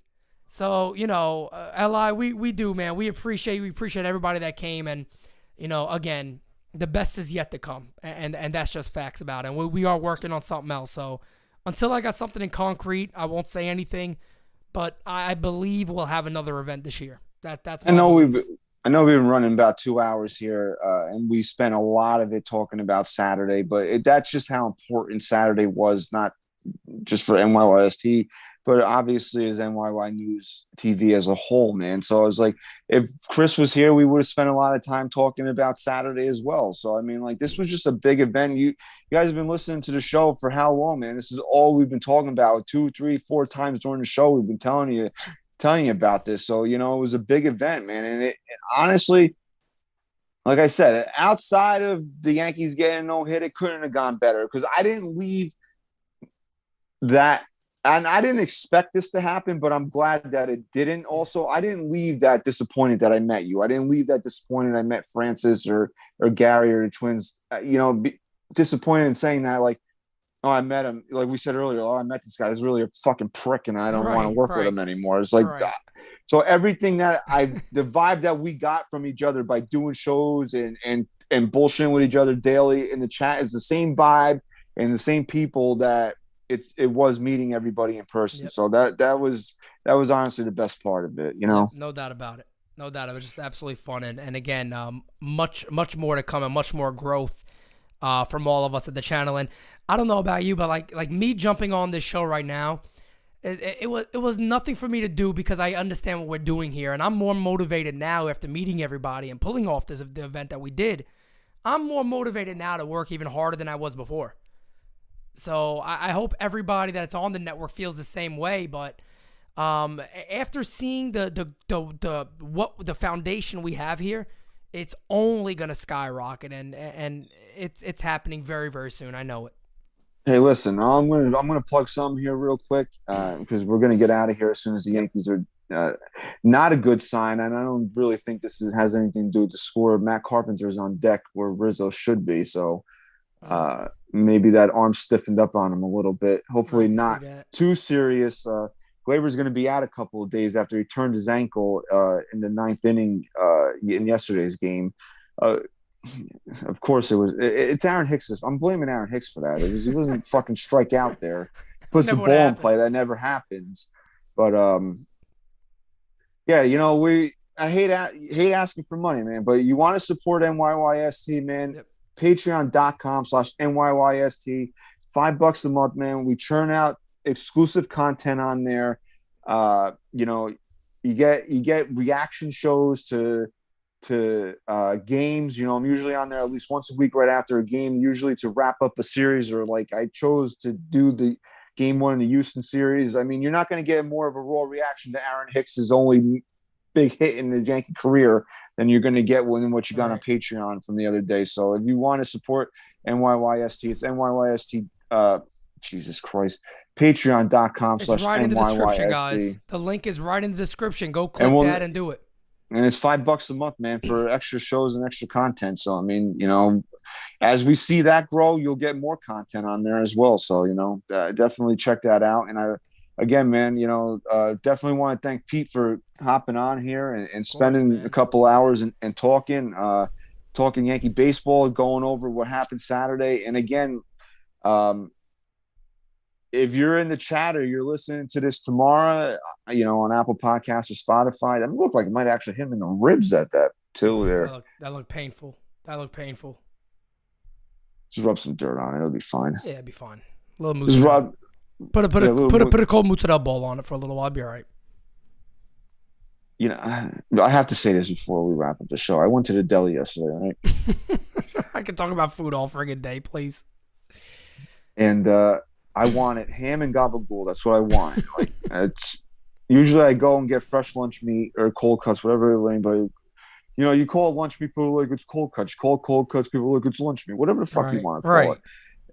S3: So, Li, we do, man. We appreciate everybody that came. And, again, the best is yet to come, and that's just facts about it. And we are working on something else. So until I got something in concrete, I won't say anything. But I believe we'll have another event this year. That's. I know we've
S2: been running about 2 hours here, and we spent a lot of it talking about Saturday. But that's just how important Saturday was, not just for NYYST, but obviously as NYY News TV as a whole, man. So I was like, if Chris was here, we would have spent a lot of time talking about Saturday as well. So, I mean, like, this was just a big event. You guys have been listening to the show for how long, man? This is all we've been talking about 2, 3, 4 times during the show. We've been telling you about this. So, it was a big event, man. And honestly, like I said, outside of the Yankees getting no hit, it couldn't have gone better, because I didn't leave that. And I didn't expect this to happen, but I'm glad that it didn't. Also, I didn't leave that disappointed that I met you. I didn't leave that disappointed I met Francis or Gary or the Twins. Disappointed in saying that, like, oh, I met him. Like we said earlier, I met this guy. He's really a fucking prick, and I don't want to work with him anymore. It's like, so everything that the vibe that we got from each other by doing shows and bullshitting with each other daily in the chat is the same vibe and the same people that it was meeting everybody in person. Yep. So that was honestly the best part of it,
S3: No doubt about it. No doubt. It was just absolutely fun. And again, much more to come and much more growth from all of us at the channel. And I don't know about you, but like me jumping on this show right now, it was nothing for me to do, because I understand what we're doing here. And I'm more motivated now after meeting everybody and pulling off the event that we did. I'm more motivated now to work even harder than I was before. So I hope everybody that's on the network feels the same way. But after seeing the foundation we have here, it's only gonna skyrocket, and it's happening very, very soon. I know it.
S2: Hey, listen, I'm gonna plug something here real quick because we're gonna get out of here as soon as the
S3: Yep.
S2: Yankees are not a good sign, and I don't really think has anything to do with the score. Matt Carpenter's on deck where Rizzo should be, so maybe that arm stiffened up on him a little bit.
S3: I
S2: Hopefully
S3: can see
S2: not
S3: that.
S2: too serious. Glaber's going to be out a couple of days after he turned his ankle in the ninth inning in yesterday's game. Uh, of course, it's Aaron Hicks. I'm blaming Aaron Hicks for that. He doesn't fucking strike out there. Puts the
S3: Never would
S2: ball in
S3: happen.
S2: play. That never happens. But yeah, I hate asking for money, man. But you want to support NYYST, man.
S3: Yep.
S2: Patreon.com/NYYST. $5 a month, man. We churn out exclusive content on there. You get reaction shows to games. I'm usually on there at least once a week right after a game, usually to wrap up a series, or like I chose to do the game one in the Houston series. I mean, you're not going to get more of a raw reaction to Aaron Hicks's only big hit in the Yankee career than you're going to get than what you got on Patreon from the other day. So if you want to support NYYST, it's NYYST. Jesus Christ.
S3: It's right in the description, guys.
S2: Patreon.com/NYYST.
S3: The link is right in the description. Go click that and do it.
S2: And it's $5 a month, man, for extra shows and extra content. So, I mean, as we see that grow, you'll get more content on there as well. So, definitely check that out. And again, man, definitely want to thank Pete for hopping on here and spending a couple hours and talking Yankee baseball, going over what happened Saturday. And again, if you're in the chat or you're listening to this tomorrow, on Apple Podcasts or Spotify, that looked like it might actually hit him in the ribs at that too. There,
S3: that looked painful.
S2: just rub some dirt on it; it'll be fine.
S3: Yeah, it'd be fine. A little mozzarella. Put a cold mozzarella ball on it for a little while. I'll be all right.
S2: I have to say this before we wrap up the show. I went to the deli yesterday, right?
S3: I can talk about food all friggin' day, please.
S2: And I wanted ham and gabagool. That's what I want. Like, it's usually I go and get fresh lunch meat or cold cuts, whatever anybody. You call lunch meat, people are like, it's cold cuts. You call cold cuts, people are like, it's lunch meat. Whatever the fuck you want to call it.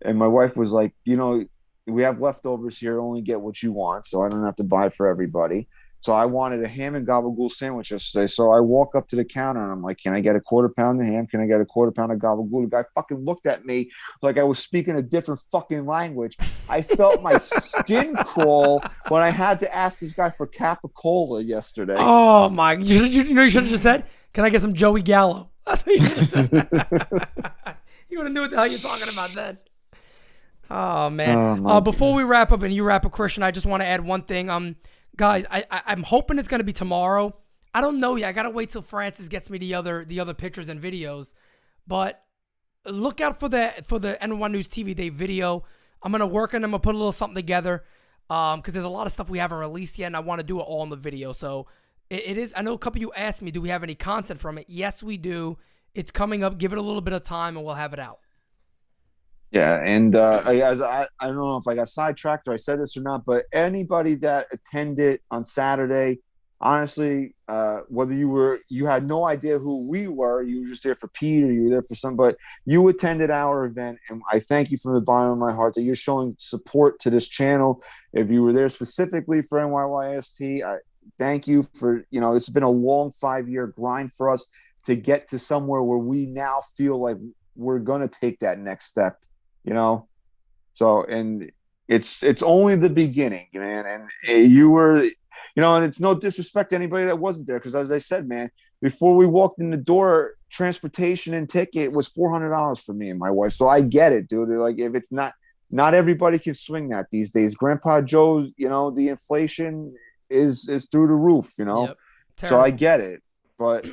S2: And my wife was like, we have leftovers here. Only get what you want, so I don't have to buy for everybody. So I wanted a ham and gabagool sandwich yesterday. So I walk up to the counter and I'm like, can I get a quarter pound of ham? Can I get a quarter pound of gabagool? The guy fucking looked at me like I was speaking a different fucking language. I felt my skin crawl when I had to ask this guy for Capicola yesterday.
S3: Oh my! You should have just said, "Can I get some Joey Gallo?" That's what you should have said. You would have knew what the hell you're talking about then. Oh man! Before we wrap up and you wrap up, Christian, I just want to add one thing. Guys, I'm hoping it's gonna be tomorrow. I don't know yet. I gotta wait till Francis gets me the other pictures and videos. But look out for the NYNewsTV Day video. I'm gonna work on them. I'm gonna put a little something together. Because there's a lot of stuff we haven't released yet, and I want to do it all in the video. So it is. I know a couple of you asked me, do we have any content from it? Yes, we do. It's coming up. Give it a little bit of time, and we'll have it out.
S2: Yeah, and I don't know if I got sidetracked or I said this or not, but anybody that attended on Saturday, honestly, whether you had no idea who we were, you were just there for Pete or you were there for somebody, you attended our event, and I thank you from the bottom of my heart that you're showing support to this channel. If you were there specifically for NYYST, I thank you for, it's been a long 5-year grind for us to get to somewhere where we now feel like we're going to take that next step. So, and it's only the beginning, man. And you were, and it's no disrespect to anybody that wasn't there. Cause as I said, man, before we walked in the door, transportation and ticket was $400 for me and my wife. So I get it, dude. Like if it's not everybody can swing that these days. Grandpa Joe, the inflation is through the roof,
S3: Yep.
S2: So I get it. But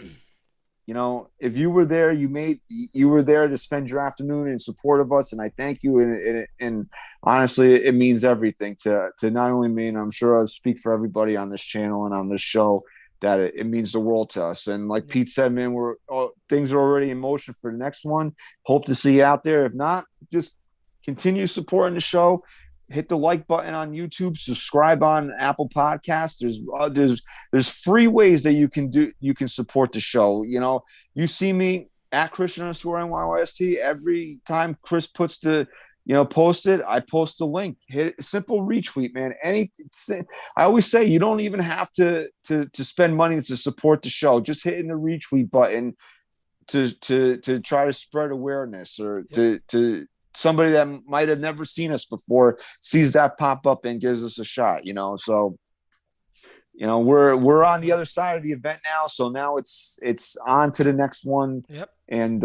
S2: if you were there, you were there to spend your afternoon in support of us, and I thank you. And honestly, it means everything to not only me, and I'm sure I speak for everybody on this channel and on this show, that it means the world to us. And like Pete said, man, things are already in motion for the next one. Hope to see you out there. If not, just continue supporting the show. Hit the like button on YouTube. Subscribe on Apple Podcasts. There's free ways that you can support the show. You know, you see me at Christian_NYYST every time Chris puts the post it. I post the link. Hit simple retweet, man. I always say you don't even have to spend money to support the show. Just hitting the retweet button to try to spread awareness, or to somebody that might have never seen us before sees that pop up and gives us a shot. So we're on the other side of the event now. So now it's on to the next one.
S3: Yep.
S2: And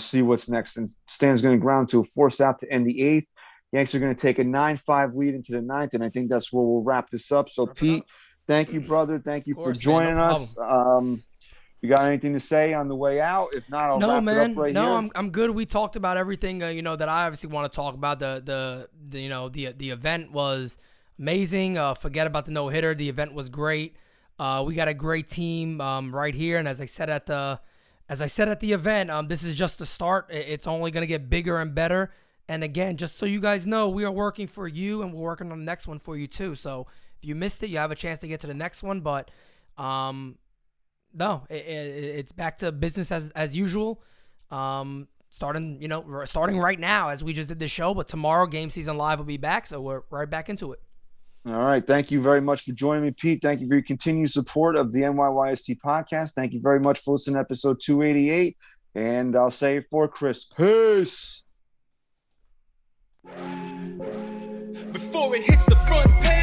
S2: see what's next. And Stan's going to ground to a force out to end the 8th. Yanks are going to take a 9-5 lead into the 9th, and I think that's where we'll wrap this up. So Pete, thank you, brother. Thank you for joining us. You got anything to say on the way out? If not, I'll wrap it up right here.
S3: I'm good. We talked about everything that I obviously want to talk about. The event was amazing. Forget about the no-hitter. The event was great. We got a great team right here, and as I said at the event, this is just the start. It's only going to get bigger and better. And again, just so you guys know, we are working for you, and we're working on the next one for you too. So if you missed it, you have a chance to get to the next one. But no, it's back to business as usual. Starting right now as we just did this show. But tomorrow, Game Season Live will be back, so we're right back into it.
S2: All right. Thank you very much for joining me, Pete. Thank you for your continued support of the NYYST podcast. Thank you very much for listening to episode 288. And I'll say it for Chris. Peace.
S1: Before it hits the front page.